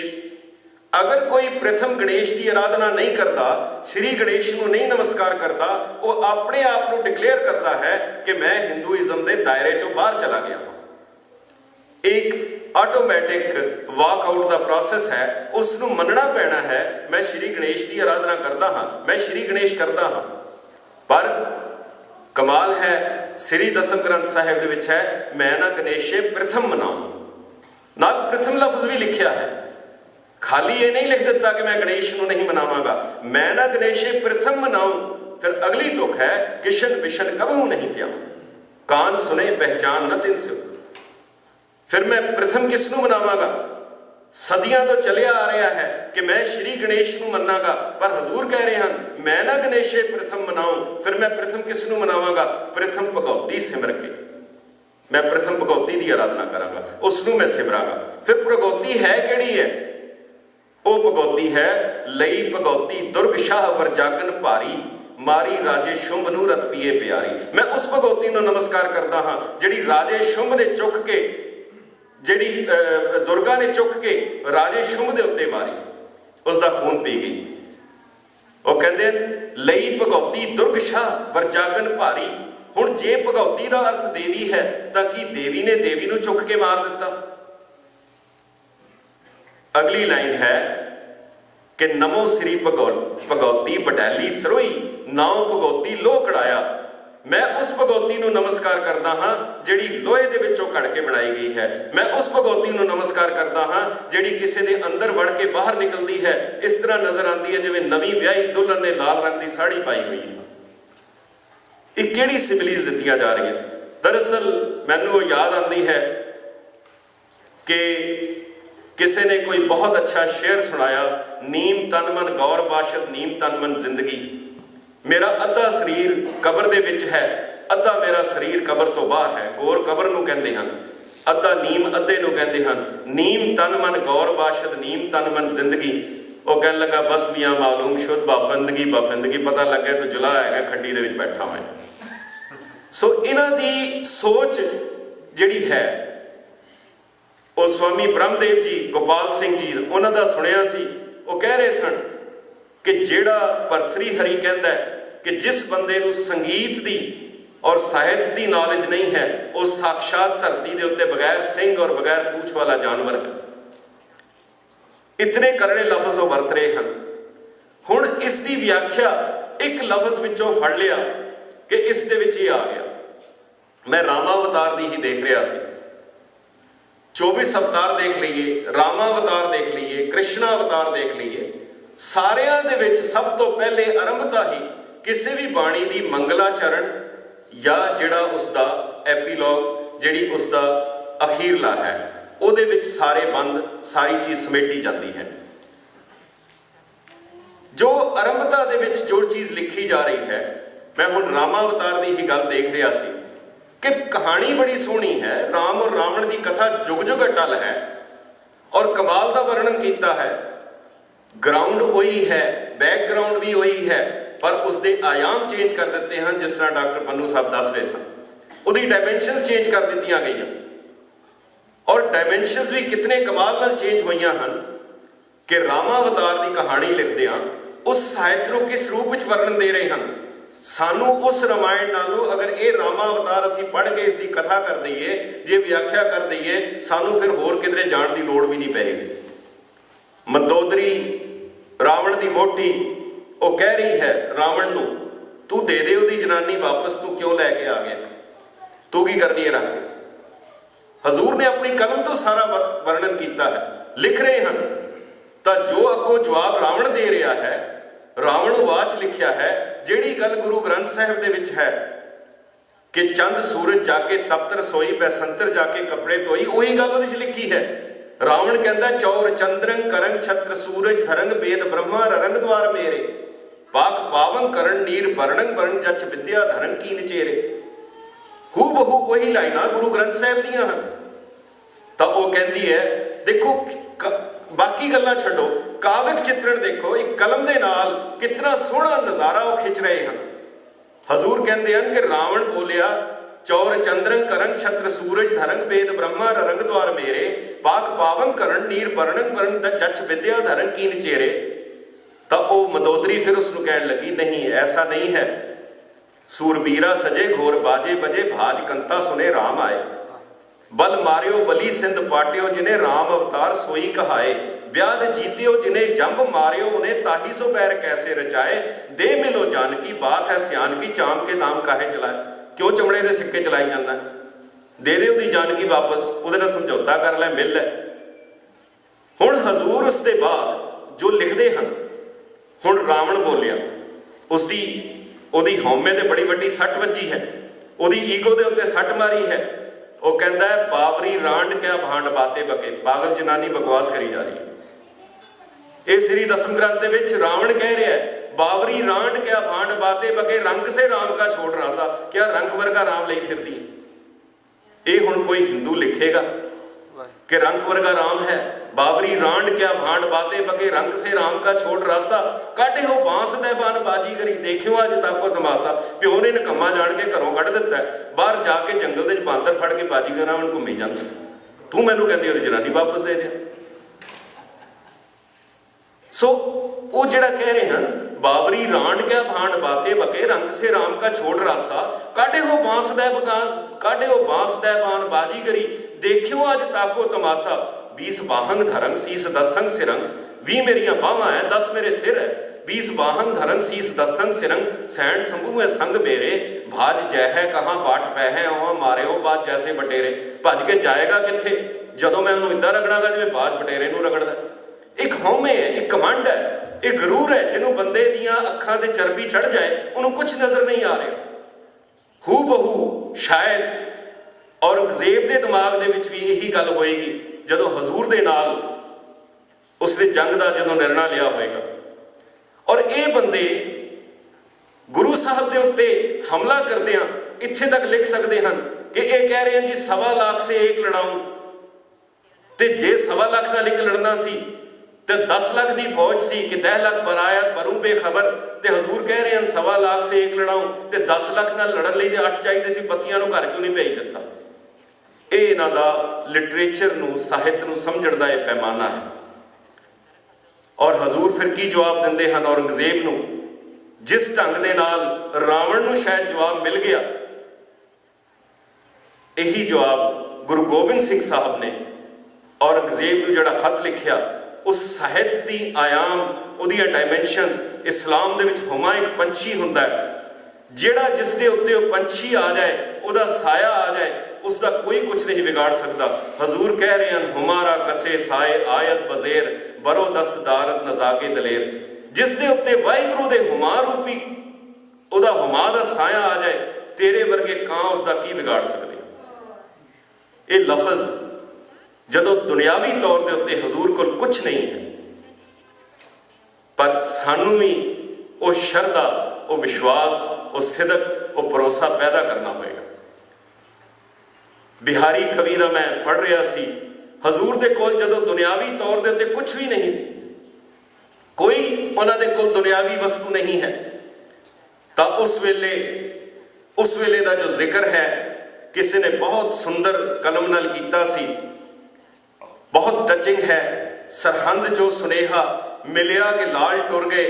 अगर कोई प्रथम गणेश की आराधना नहीं करता, श्री गणेश को नहीं नमस्कार करता, वो अपने आप को डिक्लेयर करता है कि मैं हिंदुइज्म के दायरे चों बाहर चला गया हूं। एक ऑटोमैटिक वॉकआउट का प्रोसेस है, उसनूं मनना पैना है, मैं श्री गणेश की आराधना करता हाँ, मैं श्री गणेश करता हाँ। पर कमाल है श्री दसम ग्रंथ साहिब दे विच है, मैं ना गणेशे प्रथम मनाऊं, नाल प्रथम लफ्ज भी लिखिया है। खाली ये नहीं लिख दिता कि मैं गणेश को नहीं मनावांगा, मैं ना गणेशे प्रथम मनाऊं। फिर अगली तुक है, किशन विशन कबहू नहीं त्यां, कान सुने पहचान न तिन स्यो। फिर मैं प्रथम किसनू मनावांगा? सदियां तो चलिया आ रहा है कि मैं श्री गणेश को मनागा, पर हजूर कह रहे हैं मैं ना गणेशे प्रथम मनाऊं। फिर मैं प्रथम किसनू मनावांगा? प्रथम भगवती सिमर के, मैं प्रथम भगवती की आराधना करांगा, उसनू मैं सिमरांगा। फिर भगवती है किहड़ी है? वो भगवती है लई भगवती दुर्ग शाह वरजागन भारी, मारी राजे शुंभ नूं रत पीए प्यारी। मैं उस भगवती को नमस्कार करता हाँ जिहड़ी राजे शुंभ ने चुक के, जिहड़ी दुर्गा ने चुक के राजे शुंभ के उत्ते मारी, उसका खून पी गई। वो कहते लई भगवती दुर्ग शाह वरजागन भारी। हुण जे भगवती का अर्थ देवी है तो कि देवी ने देवी को चुक के मार दिता? अगली लाइन है कि नमो श्री भगवती बडैली सरोई, नाउ भगवती लोह कढ़ाया। मैं उस भगवती को नमस्कार करता हाँ जिहड़ी लोहे दे विचों कढ़ के बनाई गई है। मैं उस भगवती को नमस्कार करता हाँ जिहड़ी किसी के अंदर वड़ के बाहर निकलती है, इस तरह नजर आती है जिवें नवी व्याही दुल्हन ने लाल रंग की साड़ी पाई हुई है। ये किहड़ी सिमिलीज दित्तियां जा रही हैं? दरअसल मैनूं याद आती है कि किसी ने कोई बहुत अच्छा शेर सुनाया, नीम तन मन गौर बाशद नीम तन मन जिंदगी। मेरा अद्धा शरीर कबर दे विच है, अद्धा मेरा शरीर कबर तो बाहर है। गौर कबर नूं कहंदे हन, अद्धा नीम अद्धे नूं कहंदे हन। नीम तन मन गौर बाशद नीम तन मन जिंदगी। वो कहने लगा बस मियाँ मालूम शुद्ध बाफंदगी बाफंदगी, पता लग गया तो जुला है खड्डी दे विच बैठा मैं। सो इन्हां दी सोच जिहड़ी है वो स्वामी ब्रह्मदेव जी, गोपाल सिंह जी उन्हों का सुनिया सी। वो कह रहे सन कि जिहड़ा भरतरी हरी कहता है कि जिस बंदे नूं संगीत दी और साहित्य की नॉलेज नहीं है, वो साक्षात धरती के उत्ते बगैर सिंह और बगैर पूछ वाला जानवर है। इतने करड़े लफज वो वरत रहे हैं। हुण इसकी व्याख्या एक लफज विचों फड़ लिया कि इस दे विच ही आ गया। मैं रामावतार दी ही देख रहा सी, 24 अवतार देख लीए, रामावतार देख लीए, कृष्णावतार देख लीए, सारियां दे विच सब तो पहले आरंभता ही किसी भी बाणी की मंगलाचरण या जिहड़ा उसका एपीलॉग, जिहड़ी उसका अखीरला है, ਉਹਦੇ ਵਿੱਚ सारे बंद सारी चीज़ समेटी जाती है। जो आरंभता ਦੇ ਵਿੱਚ जो चीज़ लिखी जा रही है, मैं हुण रामावतार की ही गल देख रहा सी कि कहानी बड़ी सोहनी है। राम और रावण की कथा जुग जुग अटल है और कमाल का वर्णन किया है। ग्राउंड वही है, बैकग्राउंड भी वही है, पर उसके आयाम चेंज कर देते हैं। जिस तरह डॉक्टर पन्नू साहब दस रहे सन, उसकी डायमेंशनस चेंज कर दी गई और डायमेंशनस भी कितने कमाल नाल चेंज हुई हैं कि रामावतार की कहानी लिखदे उस साहित्य को किस रूप में वर्णन दे रहे हैं। सानू उस रामायण नालों अगर ये रामावतार असी पढ़ के इसकी कथा कर दईए, जे व्याख्या कर दईए, सानू फिर होर किधरे जाण की लोड़ भी नहीं पेगी। मंदोदरी रावण की वोटी वो कह रही है रावण नू, तू दे दे उसकी जनानी वापस, तू क्यों लैके आ गया, तू की करनी है रख के। हजूर ने अपनी कलम तो सारा वर्णन किया है, लिख रहे हैं। तो जो अगों जवाब रावण दे रहा है, रावण वाच लिखिया है, जिहड़ी गल गुरु ग्रंथ साहिब दे विच है कि चंद सूरज जाके तप्त रसोई बैसंतर जाके कपड़े धोई, वही गल उहदे च लिखी है। रावण कहता चौर चंद्रंग करंग छत्र सूरज धरंग वेद ब्रह्मा ररंग द्वार मेरे, पाक पावन करण नीर वर्णंग वर्ण जच विद्या धरंग कीन चेरे। हू बहु वही लाइना गुरु ग्रंथ साहिब दियां हैं। तो वह कहती है देखो बाकी गल्लां छड्डो, काव्यक चित्रण देखो, एक कलम दे नाल कितना सोहना नज़ारा वो खिंच रहे हैं। हजूर कहते हैं कि रावण बोलिया चौर चंद्रंग करंग छत्र सूरज धरंग वेद ब्रह्मा ररंग द्वार मेरे, पाक पावन करण नीर वर्णंग वर्ण जच विद्या धरंग कीन चेरे। तो वह मंदोदरी फिर उसनूं कहण लगी नहीं, ऐसा नहीं है। सूरबीरा सजे घोर बाजे बजे भाज कंता सुने राम आए, बल मारियो बली सिंध पाटियो जिन्हें राम अवतार सोई कहाए, ब्याद जीतियो जिन्हें जंब मारियो उन्हें ताही सो पैर कैसे रचाए, दे मिलो जान की बात है सियान की चाम के दाम काहे चलाए। क्यों चमड़े के सिक्के चलाई जाना, दे दे उसकी जान की वापस, उसदे नाल समझौता कर लै, मिल लै। हुण हजूर उसके बाद जो लिखते हैं, हुण रावण बोलिया, उसकी ਉਹਦੀ हौमे ते बड़ी वड्डी सट वजी है, ਉਹਦੀ ईगो के उत्ते सट मारी है। वो कहता है बावरी रांड क्या भांड बाते बके, पागल जनानी बकवास करी जा रही है। इस श्री दसम ग्रंथ के विच रावण कह रहा है बावरी रांड क्या भांड बाते बके, रंग से राम का छोड़ रासा, क्या रंग वर्गा राम लई फिरदी है। ये हुण कोई हिंदू लिखेगा कि रंग वर्गा राम है। बावरी रांड क्या भांड बाते बके, रंग से राम का छोड़ रासा, काटे हो बांस दैबान बाजी करी, देखियो अज ताको तमाशा। प्यो ने नकम्मा जान के घरों कढ़ दिता है, बाहर जाके जंगल के बांदर फड़ के बाजीगर रावण घूमी जाता, तू मैनू कहती उसकी जनानी वापस दे दे। सो वो जिहड़ा कह रहे हैं बावरी रांड क्या भांड बाते बके, रंग से राम का छोड़ रासा, काटे हो बांस दैबान, काटे हो बांस दैबान बाजी करी, देखियो अज ताको तमाशा। 20 बाहंग धरंग शीस 10 संग सिरंग, 20 मेरिया बाहां है 10 मेरे सिर है, 20 बाहंग धरंग शीस 10 संग सिरंग, सैन संभू है संग मेरे, भाज जय है कहाँ बाट पै है आवा मारे हो बाज जैसे बटेरे। भज के जाएगा कित्थे जदों मैं उन्होंने इदा रगड़ागा जिवें बाज बटेरे नूं रगड़दा। एक हौमे है, एक कमांड है, एक गरूर है, जिन्हों बंदे दियां अखां ते चर्बी चढ़ जाए उन्होंने कुछ नज़र नहीं आ रहा। हू बहू शायद औरंगजेब के दिमाग दे विच भी यही गल होएगी जदों हजूर दे नाल उसने जंग का जो निर्णय लिया होएगा। और ये बंदे गुरु साहब के उत्ते हमला करदियां इत्थे तक लिख सकते हैं कि ये कह रहे हैं जी 1.25 लाख से एक लड़ाऊं, तो जे 1.25 लाख नाल एक लड़ना सी तो 10 लाख की फौज सी कि 10 लाख बराया बरू बेखबर, तो हजूर कह रहे हैं 1.25 लाख से एक लड़ाऊं, तो 10 लाख नाल लड़न लई 8 चाहिए सी, बत्तियां नूं घर क्यों नहीं भेज दिता। ये इन्हां दा लिटरेचर नूं साहित्य नूं समझण दा पैमाना है। और हजूर फिर की जवाब दिंदे हैं औरंगजेब नूं, जिस ढंग दे नाल रावण नूं शायद जवाब मिल गया यही जवाब गुरु गोबिंद सिंह साहब ने औरंगजेब को जिहड़ा खत लिखिया, उस साहित्य की आयाम, उहदियां डायमेंशन, इस्लाम दे विच हुमा एक पंछी हुंदा है, जिहड़ा जिस दे उत्ते वो पंछी आ जाए, उहदा साया आ जाए, उसका कोई कुछ नहीं बिगाड़ सकता। हजूर कह रहे हैं हुमारा कसे साए आयत बजेर बरो दस्त दारत नजागे दलेर, जिस दे उत्ते वाहिगुरू दे हुमा रूपी उहदा हुमा दा साया आ जाए, तेरे वर्गे कां उसका की बिगाड़ सकते। ये लफज जदों दुनियावी तौर के उत्ते हजूर कोल कुछ नहीं है, पर सानू भी वो शरदा, वो विश्वास, वो सिदक, वो भरोसा पैदा करना होएगा। बिहारी कवि का मैं पढ़ रहा सी, हजूर दे कोल जदों दुनियावी तौर के उत्ते कुछ भी नहीं सी, कोई उन्हां दे कोल दुनियावी वस्तु नहीं है, तो उस वेले का जो जिक्र है किसी ने बहुत सुंदर कलम नाल कीता सी, बहुत टचिंग है। सरहंद जो सुनेहा मिलिया के लाल टुर गए,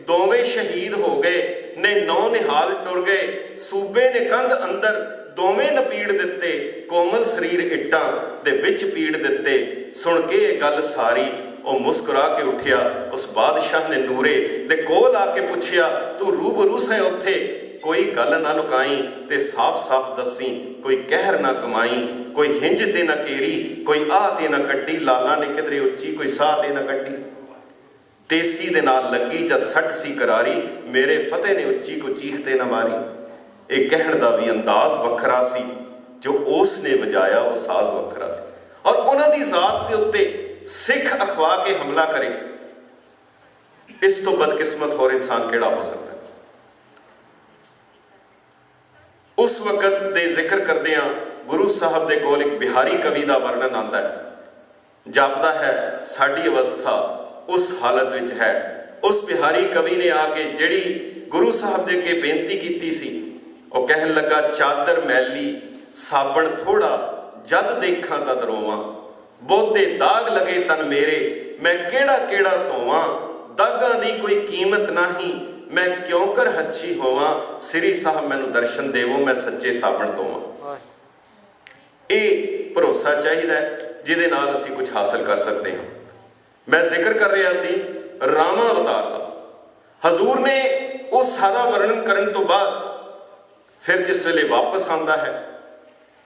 दोवें शहीद हो गए ने नौ निहाल टुर गए, सूबे ने कंध अंदर दोवें नपीड़ दिते, कोमल शरीर इट्टां दे विच पीड़ दिते। सुन के ये गल सारी वो मुस्कुरा के उठिया, उस बादशाह ने नूरे दे कोल आके पुछिया, तू रूबरू से उत्थे कोई गल ना लुकाई ते साफ साफ दसी, कोई कहर ना कमाई, कोई हिंज ते ना केरी, कोई आ ते ना कड्डी, लाला ने किधरे उच्ची कोई साह ते ना कड्डी। तेसी दे नाल लगी जद सट सी करारी, मेरे फतेह ने उच्ची को चीख ते ना मारी। एक कहण दा भी अंदाज वखरा सी, जो उसने वजाया वो साज वखरा सी। और उन्हां दी जात दे उत्ते सिख अखवा के हमला करे, इस तो बदकिस्मत होर इंसान केड़ा हो सकता है। उस वक्त दे जिक्र करदियां गुरु साहब दे कोल एक बिहारी कवि का वर्णन आता है, जापदा है साडी अवस्था उस हालत विच है। उस बिहारी कवि ने आके जिहड़ी गुरु साहब दे अगे बेनती कीती सी, वो कहन लगा, चादर मैली साबण थोड़ा जद देखा तद रोवां, बहुते दाग लगे तन मेरे मैं केड़ा केड़ा धोवां, दागां दी कोई कीमत नहीं मैं क्यों कर हच्छी होवां, श्री साहब मैनू दर्शन देवो मैं सच्चे साबण धोवां। ये भरोसा चाहिए जिहदे नाल असीं कुछ हासिल कर सकते हैं। मैं जिक्र कर रहा सी रामा अवतार का। हजूर ने वो सारा वर्णन करने तो बाद फिर जिस वेले वापस आता है,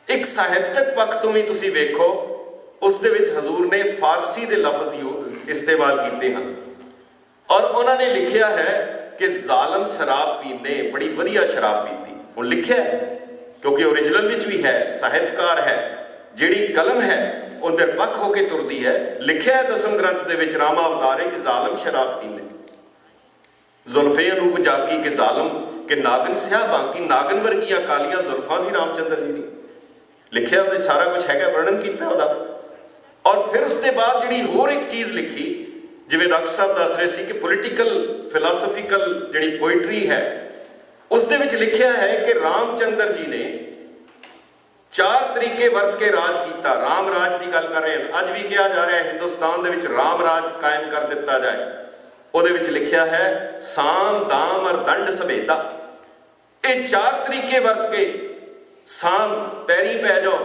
एक साहित्यक पक्ष तो भी तुसीं वेखो, उस दे विच हजूर ने फारसी के लफज इस्तेमाल किए हैं और उन्होंने लिखा है कि जालम शराब पीने, बड़ी वधिया शराब पीती। वो लिखा है क्योंकि ओरिजिनल विच भी है, साहित्यकार है, जिहड़ी कलम है उधर पक्ष होकर तुरदी है। लिखा है दसम ग्रंथ दे विच रामा अवतार है कि जालम शराब पीने, जुल्फे अनूप जाकी के जालम के नागन स्याह बांकी, नागन वर्गियां कालियां जुल्फां सी रामचंद्र जी दी। लिखिया उहदे सारा कुछ है, वर्णन किया उहदा। और फिर उसके बाद जिहड़ी होर एक चीज़ लिखी, जिवें डॉक्टर साहब दस रहे सी कि पोलिटिकल फिलासफिकल जिहड़ी पोइट्री है, उस दे विच लिखिया है कि रामचंद्र जी ने 4 तरीके वरत के राज किया। राम राज की गल कर रहे हैं, अज भी कहा जा रहा है हिंदुस्तान दे विच राम राज कायम कर दिता जाए। उहदे विच लिखिया है साम दाम और दंड सभेदा। ये 4 तरीके वरत के, साम पैरी पै जाओ,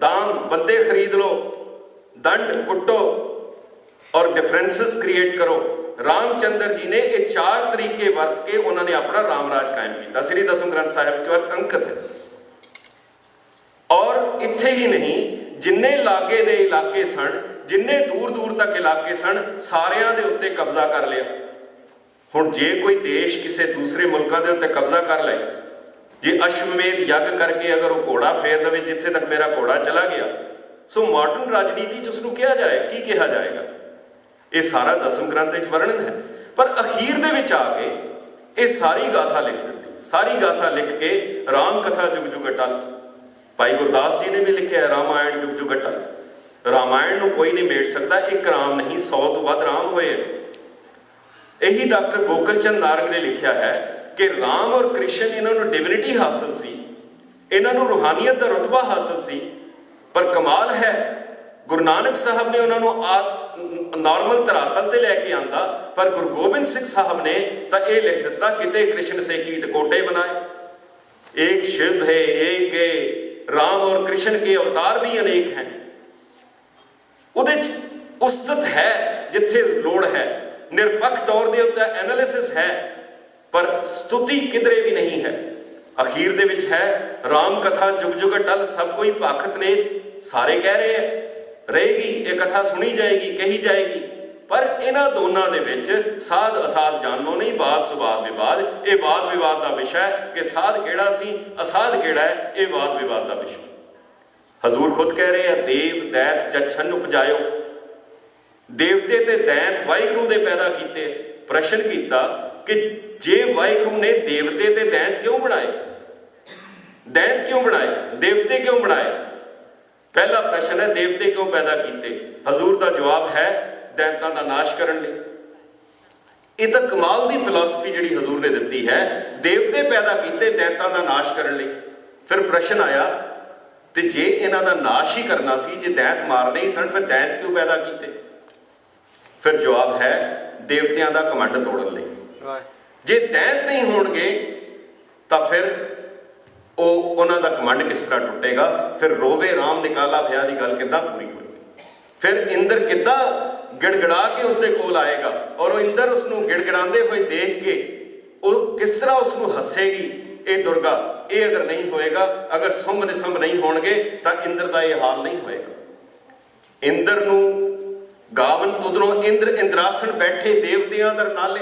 दाम बंदे खरीद लो, दंड कुटो और डिफरेंसेस क्रिएट करो। रामचंद्र जी ने ये 4 तरीके वरत के उन्होंने अपना रामराज कायम किया। श्री दसम ग्रंथ साहिब अंकित है। और इत्थे ही नहीं, जिन्ने लागे दे इलाके सन, जिन्ने दूर दूर तक इलाके सन, सारियां दे उत्ते कब्जा कर लिया। हुण जे कोई देश किसी दूसरे मुल्कों के उत्ते कब्जा कर ले, जे अश्वमेध यज्ञ करके अगर वो घोड़ा फेर दे जिथे तक मेरा घोड़ा चला गया, सो मॉडर्न राजनीति उसनू कहा जाए की कहा जाएगा? ये सारा दसम ग्रंथ वर्णन है। पर अखीर दे विच आके ये सारी गाथा लिख दी। सारी गाथा लिख के राम कथा जुग जुग अटल, भाई गुरदास जी ने भी लिखा है रामायण जुग जुग अटल। रामायण को कोई नहीं मेट सकता, एक राम नहीं 100 तो वध राम होए। यही डॉक्टर गोकलचंद नारंग ने लिखा है कि राम और कृष्ण इन्होंने डिविनिटी हासिल सी, इन्होंने रूहानियत का रुतबा हासिल सी। पर कमाल है गुरु नानक साहब ने उन्होंने नॉर्मल धरातल ते लैके आंदा, पर गुरु गोबिंद सिंह साहब ने तो यह लिख दिता किते कृष्ण से कीट कोटे बनाए। एक शिव है एक राम और कृष्ण के अवतार भी अनेक हैं। ਉਹਦੇ 'ਚ ਉਸਤਤ ਹੈ ਜਿੱਥੇ ਲੋੜ ਹੈ, ਨਿਰਪੱਖ ਤੌਰ ਦੇ ਉੱਤੇ ਐਨਾਲਿਸਿਸ ਹੈ, ਪਰ ਸਤੁਤੀ ਕਿਧਰੇ ਵੀ ਨਹੀਂ ਹੈ। ਅਖੀਰ ਦੇ ਵਿੱਚ ਹੈ ਰਾਮ ਕਥਾ ਜੁਗ ਜੁਗ ਅਟਲ, ਸਭ ਕੋਈ ਭਾਖਤ ਨੇ, ਸਾਰੇ ਕਹਿ ਰਹੇ ਹੈ ਰਹੇਗੀ ਇਹ ਕਥਾ, ਸੁਣੀ ਜਾਏਗੀ, ਕਹੀ ਜਾਏਗੀ, ਪਰ ਇਹਨਾਂ ਦੋਨਾਂ ਦੇ ਵਿੱਚ ਸਾਧ ਅਸਾਧ ਜਾਣੋ ਨਹੀਂ, ਬਾਦ ਸੁਬਾਦ ਵਿਵਾਦ। ਇਹ ਵਾਦ ਵਿਵਾਦ ਦਾ ਵਿਸ਼ਾ ਹੈ ਕਿ ਸਾਧ ਕਿਹੜਾ ਸੀ, ਅਸਾਧ ਕਿਹੜਾ ਹੈ, ਇਹ ਵਾਦ ਵਿਵਾਦ ਦਾ ਵਿਸ਼ਾ। ਹਜ਼ੂਰ ਖੁਦ ਕਹਿ ਰਹੇ ਆ ਦੇਵ ਦੈਤ ਜਛਨ ਉਪਜਾਇਓ, ਦੇਵਤੇ ਤੇ ਦੈਤ ਵਾਹਿਗੁਰੂ ਦੇ ਪੈਦਾ ਕੀਤੇ। ਪ੍ਰਸ਼ਨ ਕੀਤਾ ਕਿ ਜੇ ਵਾਹਿਗੁਰੂ ਨੇ ਦੇਵਤੇ ਤੇ ਦੈਤ ਕਿਉਂ ਬਣਾਏ, ਦੈਤ ਕਿਉਂ ਬਣਾਏ, ਦੇਵਤੇ ਕਿਉਂ ਬਣਾਏ? ਪਹਿਲਾ ਪ੍ਰਸ਼ਨ ਹੈ ਦੇਵਤੇ ਕਿਉਂ ਪੈਦਾ ਕੀਤੇ? ਹਜ਼ੂਰ ਦਾ ਜਵਾਬ ਹੈ ਦੈਤਾਂ ਦਾ ਨਾਸ਼ ਕਰਨ ਲਈ। ਇਹ ਤਾਂ ਕਮਾਲ ਦੀ ਫਿਲਾਸਫੀ ਜਿਹੜੀ ਹਜ਼ੂਰ ਨੇ ਦਿੱਤੀ ਹੈ, ਦੇਵਤੇ ਪੈਦਾ ਕੀਤੇ ਦੈਤਾਂ ਦਾ ਨਾਸ਼ ਕਰਨ ਲਈ। ਫਿਰ ਪ੍ਰਸ਼ਨ ਆਇਆ ਤੇ ਜੇ ਇਹਨਾਂ ਦਾ ਨਾਸ਼ ਹੀ ਕਰਨਾ ਸੀ, ਜੇ ਦੈਤ ਮਾਰਨੇ ਹੀ ਸਨ, ਫਿਰ ਦੈਤ ਕਿਉਂ ਪੈਦਾ ਕੀਤੇ? ਫਿਰ ਜਵਾਬ ਹੈ ਦੇਵਤਿਆਂ ਦਾ ਕਮੰਡ ਤੋੜਨ ਲਈ। ਜੇ ਦੈਤ ਨਹੀਂ ਹੋਣਗੇ ਤਾਂ ਫਿਰ ਉਹਨਾਂ ਦਾ ਕਮੰਡ ਕਿਸ ਤਰ੍ਹਾਂ ਟੁੱਟੇਗਾ? ਫਿਰ ਰੋਵੇ ਰਾਮ ਨਿਕਾਲਾ ਭਇਆ ਦੀ ਗੱਲ ਕਿੱਦਾਂ ਪੂਰੀ ਹੋਏਗੀ? ਫਿਰ ਇੰਦਰ ਕਿੱਦਾਂ ਗਿੜਗੜਾ ਕੇ ਉਸਦੇ ਕੋਲ ਆਏਗਾ, ਔਰ ਉਹ ਇੰਦਰ ਉਸਨੂੰ ਗਿੜਗੜਾਉਂਦੇ ਹੋਏ ਦੇਖ ਕੇ ਉਹ ਕਿਸ ਤਰ੍ਹਾਂ ਉਸਨੂੰ ਹੱਸੇਗੀ? ਇਹ ਦੁਰਗਾ, ਇਹ ਅਗਰ ਨਹੀਂ ਹੋਏਗਾ, ਅਗਰ ਸੁੰਭ ਨਿਸੰਭ ਨਹੀਂ ਹੋਣਗੇ ਤਾਂ ਇੰਦਰ ਦਾ ਇਹ ਹਾਲ ਨਹੀਂ ਹੋਏਗਾ। ਇੰਦਰ ਨੂੰ ਗਾਵਨ ਤੁਧਰੋਂ ਇੰਦਰ ਇੰਦਰਾਸਣ ਬੈਠੇ ਦੇਵਤਿਆਂ ਦਰ ਨਾਲੇ।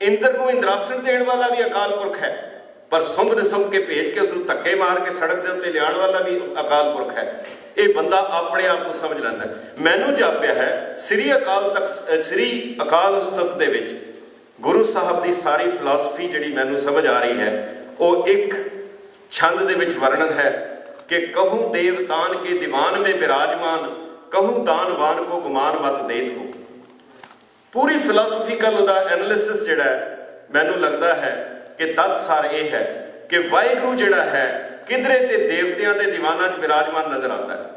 ਇੰਦਰ ਨੂੰ ਇੰਦਰਾਸਣ ਦੇਣ ਵਾਲਾ ਵੀ ਅਕਾਲ ਪੁਰਖ ਹੈ, ਪਰ ਸੁੰਭ ਨਿਸੰਭ ਕੇ ਭੇਜ ਕੇ ਉਸਨੂੰ ਧੱਕੇ ਮਾਰ ਕੇ ਸੜਕ ਦੇ ਉੱਤੇ ਲਿਆਉਣ ਵਾਲਾ ਵੀ ਅਕਾਲ ਪੁਰਖ ਹੈ। ਇਹ ਬੰਦਾ ਆਪਣੇ ਆਪ ਨੂੰ ਸਮਝ ਲੈਂਦਾ। ਮੈਨੂੰ ਜਾਪਿਆ ਹੈ ਸ੍ਰੀ ਅਕਾਲ ਉਸਤਤ ਦੇ ਵਿੱਚ ਗੁਰੂ ਸਾਹਿਬ ਦੀ ਸਾਰੀ ਫਿਲਾਸਫੀ ਜਿਹੜੀ ਮੈਨੂੰ ਸਮਝ ਆ ਰਹੀ ਹੈ, ਉਹ ਇੱਕ ਛੰਦ ਦੇ ਵਿੱਚ ਵਰਣਨ ਹੈ ਕਿ ਕਹੂੰ ਦੇਵਤਾਨ ਕੇ ਦੀਵਾਨ ਮੇਂ ਬਿਰਾਜਮਾਨ, ਕਹੂੰ ਦਾਨਵਾਨ ਕੋ ਗੁਮਾਨ ਮਤ ਦੇਤ ਹੋ। ਪੂਰੀ ਫਿਲਾਸਫੀਕਲ ਉਹਦਾ ਐਨਾਲਿਸਿਸ ਜਿਹੜਾ ਹੈ, ਮੈਨੂੰ ਲੱਗਦਾ ਹੈ ਕਿ ਤੱਤ ਸਾਰ ਇਹ ਹੈ ਕਿ ਵਾਹਿਗੁਰੂ ਜਿਹੜਾ ਹੈ ਕਿਧਰੇ ਤੇ ਦੇਵਤਿਆਂ ਦੇ ਦੀਵਾਨਾਂ 'ਚ ਬਿਰਾਜਮਾਨ ਨਜ਼ਰ ਆਉਂਦਾ ਹੈ।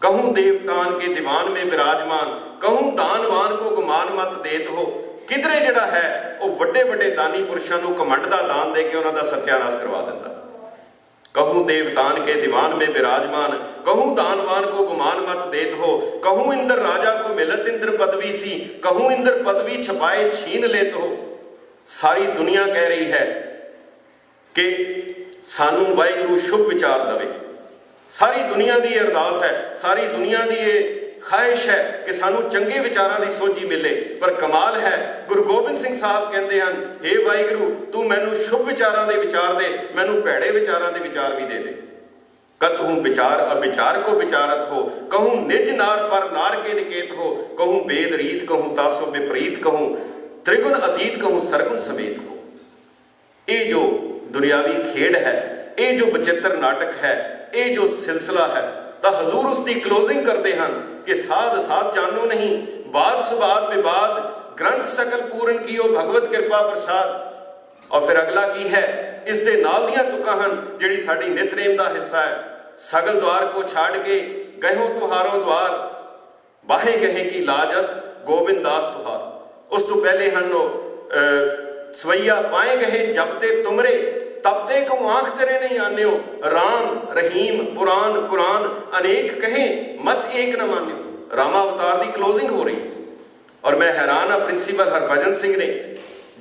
ਕਹੂੰ ਦੇਵਤਾਨ ਕੇ ਦੀਵਾਨ ਮੇਂ ਬਿਰਾਜਮਾਨ, ਕਹੂੰ ਦਾਨਵਾਨ ਕੋ ਗੁਮਾਨ ਮਤ ਦੇਤ ਹੋ। ਕਿਧਰੇ ਜਿਹੜਾ ਹੈ ਉਹ ਵੱਡੇ ਵੱਡੇ ਦਾਨੀ ਪੁਰਸ਼ਾਂ ਨੂੰ ਕਮੰਡ ਦਾ ਦਾਨ ਦੇ ਕੇ ਉਹਨਾਂ ਦਾ ਸਤਿਆਨਾਸ਼ ਕਰਵਾ ਦਿੰਦਾ। ਕਹੂੰ ਦੇਵਤਾਨ ਕੇ ਦੀਵਾਨ ਮੇਂ ਬਿਰਾਜਮਾਨ, ਕਹੂੰ दानवान को गुमान मत देत हो, कहूँ इंद्र राजा को मिलत इंद्र पदवी सी, कहूँ इंद्र पदवी छपाए छीन लेत हो। सारी दुनिया कह रही है कि सानू वाहिगुरू शुभ विचार दवे। सारी दुनिया की अरदास है, सारी दुनिया की ये ख्वाहिश है कि सानू चंगे विचारां दी सोझी मिले। पर कमाल है गुरु गोबिंद सिंह साहब कहते हैं, हे वाहिगुरू तू मैनू शुभ विचारां दे विचार दे, मैनू भैड़े विचारां दे विचार भी दे दे। कतहूँ विचार अविचार को विचारत हो, कहूँ निज नार पर नार के निकेत हो, कहूँ वेद रीत कहूँ तासो विपरीत कहूँ, त्रिगुण अतीत कहूँ सरगुण समेत हो। ये जो दुनियावी खेड है, ये जो बचित्र नाटक है, ये जो सिलसिला है, तो हजूर उसकी क्लोजिंग करते हैं कि साध साध जानो नहीं, बाद सुबाद विवाद, ग्रंथ सकल पूर्ण की ओ भगवत कृपा प्रसाद। और फिर अगला की है, इस दे नाल दियां तुकां हन जिहड़ी साडी नितनेम दा हिस्सा है। सगल द्वार को छाड़ के गहो तुहारो द्वार, बाहे गहे की लाजस गोबिंद दास तुहार। उस तो पहले हन सवैया पाए गहे जबते तुमरे, तबते को आंख तेरे नहीं आन्यो। राम रहीम पुराण कुरान अनेक कहे, मत एक न मान्यो। रामावतार की क्लोजिंग हो रही और मैं हैरान हाँ प्रिंसीपल हरभजन सिंह ने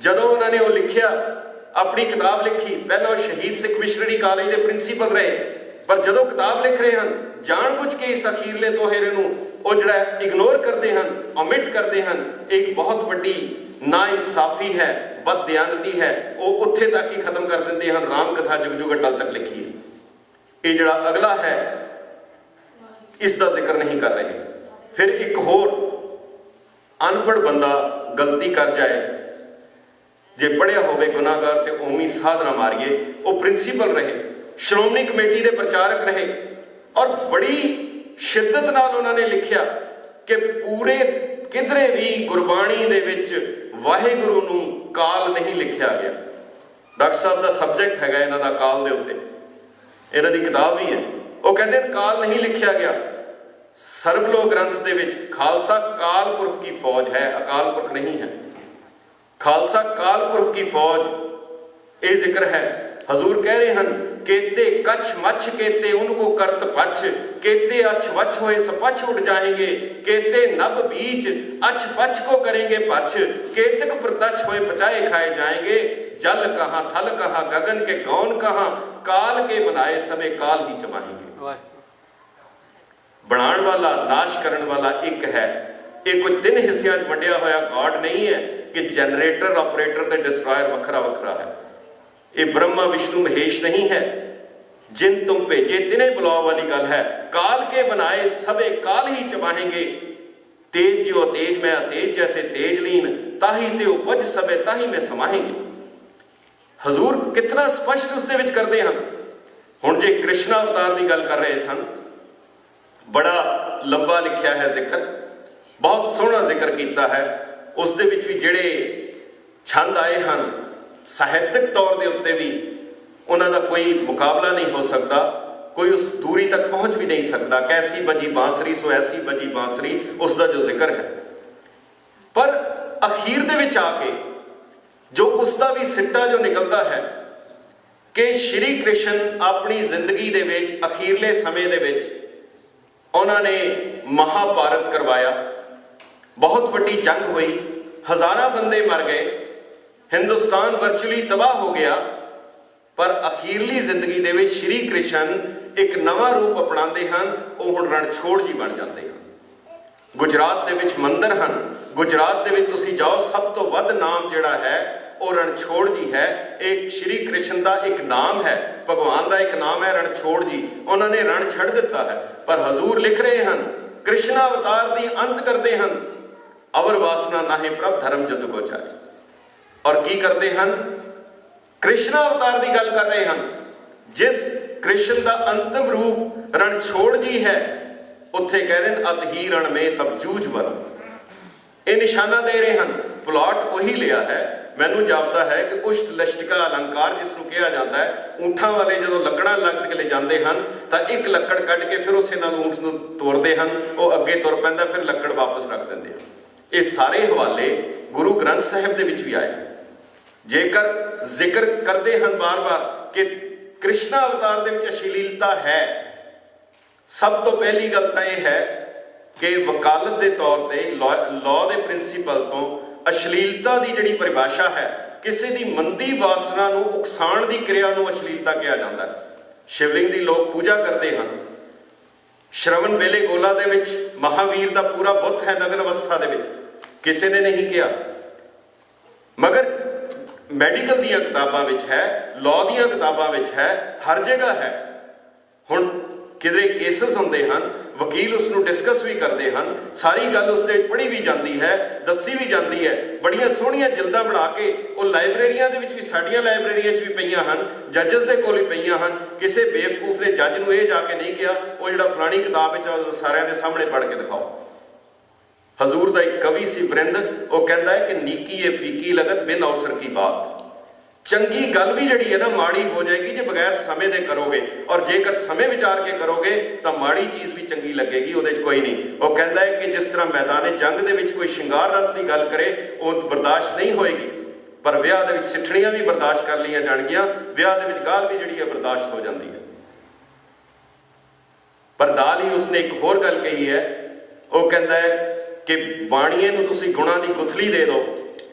जदों उन्होंने वो लिखिया, अपनी किताब लिखी, पहला वो शहीद सिख मिशनरी कॉलेज के प्रिंसीपल रहे, पर जदों किताब लिख रहे हैं जानबूझ के इस अखीरले दोहेरे नूं वो जिहड़ा इग्नोर करते हैं, ओमिट करते हैं। एक बहुत वड्डी नाइंसाफी है, बददयानती है, वो उत्थे तक ही खत्म कर देते हैं। राम कथा जुग जुग अटल तक लिखी है। ये जिहड़ा अगला है इसका जिक्र नहीं कर रहे। फिर एक होर अनपढ़ बंदा गलती कर जाए, जे पढ़िया होवे गुनाहगार ते ओमी साध ना मारिए। वो प्रिंसीपल रहे, श्रोमणी कमेटी के प्रचारक रहे और बड़ी शिद्दत नाल उन्होंने लिखिया कि पूरे किधरे भी गुरबाणी दे विच वाहिगुरू नूं काल नहीं लिखिया गया। डॉक्टर साहब का सबजैक्ट है इन्हां दा काल दे उत्ते, इन्हां दी किताब भी है। वो कहते हैं काल नहीं लिखिया गया। सरबलो ग्रंथ दे विच खालसा काल पुरख की फौज है, अकाल पुरख नहीं है। खालसा काल पुरख की फौज ये जिक्र है। हजूर कह रहे हैं केते कछ मछ केते उनको करत पछ, केते अछ वछ होए सपछ उड़ जाएंगे, केते नभ बीच अछ पछ को करेंगे पछ, केतक प्रत्यक्ष होए पचाए खाए जाएंगे, जल कहाँ थल कहाँ गगन के गौन कहाँ, काल के बनाए समय काल ही चबाएंगे। बनाने वाला नाश करने वाला एक है, ये कोई 3 हिस्सों च वंडिया होया गॉड नहीं है कि जनरेटर ऑपरेटर ते डिस्ट्रॉयर वखरा वखरा है। ये ब्रह्मा विष्णु महेश नहीं है, जिन तुम भेजे तिन्हें बुलाओ वाली गल है। काल के बनाए सबे काल ही चबाहेंगे, तेज जो तेज मैं तेज जैसे तेज लीन, ताही ते उपज सबे ताही में समाहेंगे। हजूर कितना स्पष्ट उसदे विच करते हैं। हुण जे कृष्ण अवतार की गल कर रहे सन, बड़ा लंबा लिखा है जिक्र, बहुत सोहना जिक्र किया है। उस दे विच भी जिहड़े छंद आए हैं ਸਾਹਿਤਕ तौर के उत्ते भी उन्हां दा कोई मुकाबला नहीं हो सकता, कोई उस दूरी तक पहुँच भी नहीं सकता। कैसी बजी बांसरी सो ऐसी बजी बांसरी, उसका जो जिक्र है। पर अखीर दे विच आके जो उसका भी सिट्टा जो निकलता है कि श्री कृष्ण अपनी जिंदगी दे विच अखीरले समय दे विच उन्होंने महाभारत करवाया, बहुत वड्डी जंग हुई, हज़ारां बंदे मर गए, हिंदुस्तान वर्चुअली तबाह हो गया। पर अखीरली जिंदगी दे विच श्री कृष्ण एक नवा रूप अपनाते हैं, वो हुण रणछोड़ जी बन जाते हैं। गुजरात दे विच मंदिर हैं, गुजरात दे विच तुसीं जाओ, सब तो वध नाम जिहड़ा है वो रणछोड़ जी है। एक श्री कृष्ण का एक नाम है, भगवान का एक नाम है रणछोड़ जी। उन्होंने रण छड़ दिता है। पर हजूर लिख रहे हैं, कृष्ण अवतार दी अंत करते हैं, अवर वासना नाहे प्रभ धर्म जद गोचारे। और की करते हैं, कृष्ण अवतार की गल कर रहे हैं। जिस कृष्ण का अंतिम रूप रणछोड़ जी है, उत्थे कह रहे हैं अत ही रण में तब जूझ बर। ये निशाना दे रहे हैं, प्लॉट वही लिया है। मैनू जापता है कि उष्ट लष्टिका अलंकार जिसनों कहा जाता है, ऊँठा वाले जो लकड़ा लग के ले जाते हैं तो एक लकड़ कट के फिर उसे नाल ऊँट नूं तोड़ते हैं, वो अगे तुर पैंदा, फिर लकड़ वापस रख देंगे हैं। ये सारे हवाले गुरु ग्रंथ साहिब दे विच भी आए। जेकर जिक्र करते हैं बार बार कि कृष्ण अवतार दे विच अश्लीलता है, सब तो पहली गल तो यह है कि वकालत के तौर पर लॉ के प्रिंसीपल तो अश्लीलता की जिहड़ी परिभाषा है, किसी की मंदी वासना नूं उकसाण की क्रिया नूं अश्लीलता कहा जाता है। शिवलिंग की लोग पूजा करते हैं, श्रवण बेले गोला दे विच महावीर का पूरा बुत है नग्न अवस्था दे विच, किसी ने नहीं किया। मगर मैडिकल दी किताबां विच है, लॉ दी किताबां विच है, हर जगह है। हुण किधरे केसेस होंदे हैं, वकील उसनूं डिस्कस भी करते हैं, सारी गल उसदे पढ़ी भी जाती है, दसी भी जाती है। बड़ियां सोहणियां जिल्दां बना के वो लाइब्रेरियां दे विच भी, साडियां लाइब्रेरियां च भी पईयां हन, जजेस दे कोल भी पईयां हन। किसी बेवकूफ ने जज नूं ये जाके नहीं किया वो जिहड़ा फलानी किताब विच सारियां दे सामने पढ़ के दिखाओ। हजूर का एक कवि सी वरिंद, वो कहता है कि नीकी ये फीकी लगत बिन अवसर की बात। चंगी गल भी जिहड़ी है ना माड़ी हो जाएगी जे बगैर समय दे करोगे, और जेकर समय विचार के करोगे तो माड़ी चीज़ भी चंगी लगेगी, उहदे च कोई नहीं। वो कहता है कि जिस तरह मैदान जंग दे विच कोई शिंगार रस की गल करे वो बर्दाश्त नहीं होएगी, पर विआह दे विच सिठड़ियां भी बर्दाश्त कर लिया जाणगियां, विआह दे विच गाल भी जिहड़ी है बर्दाश्त हो जाती है। पर नाल ही उसने एक होर गल कही है, वो कहता है कि बाणीए नूं तुसीं गुणां दी गुथली दे दो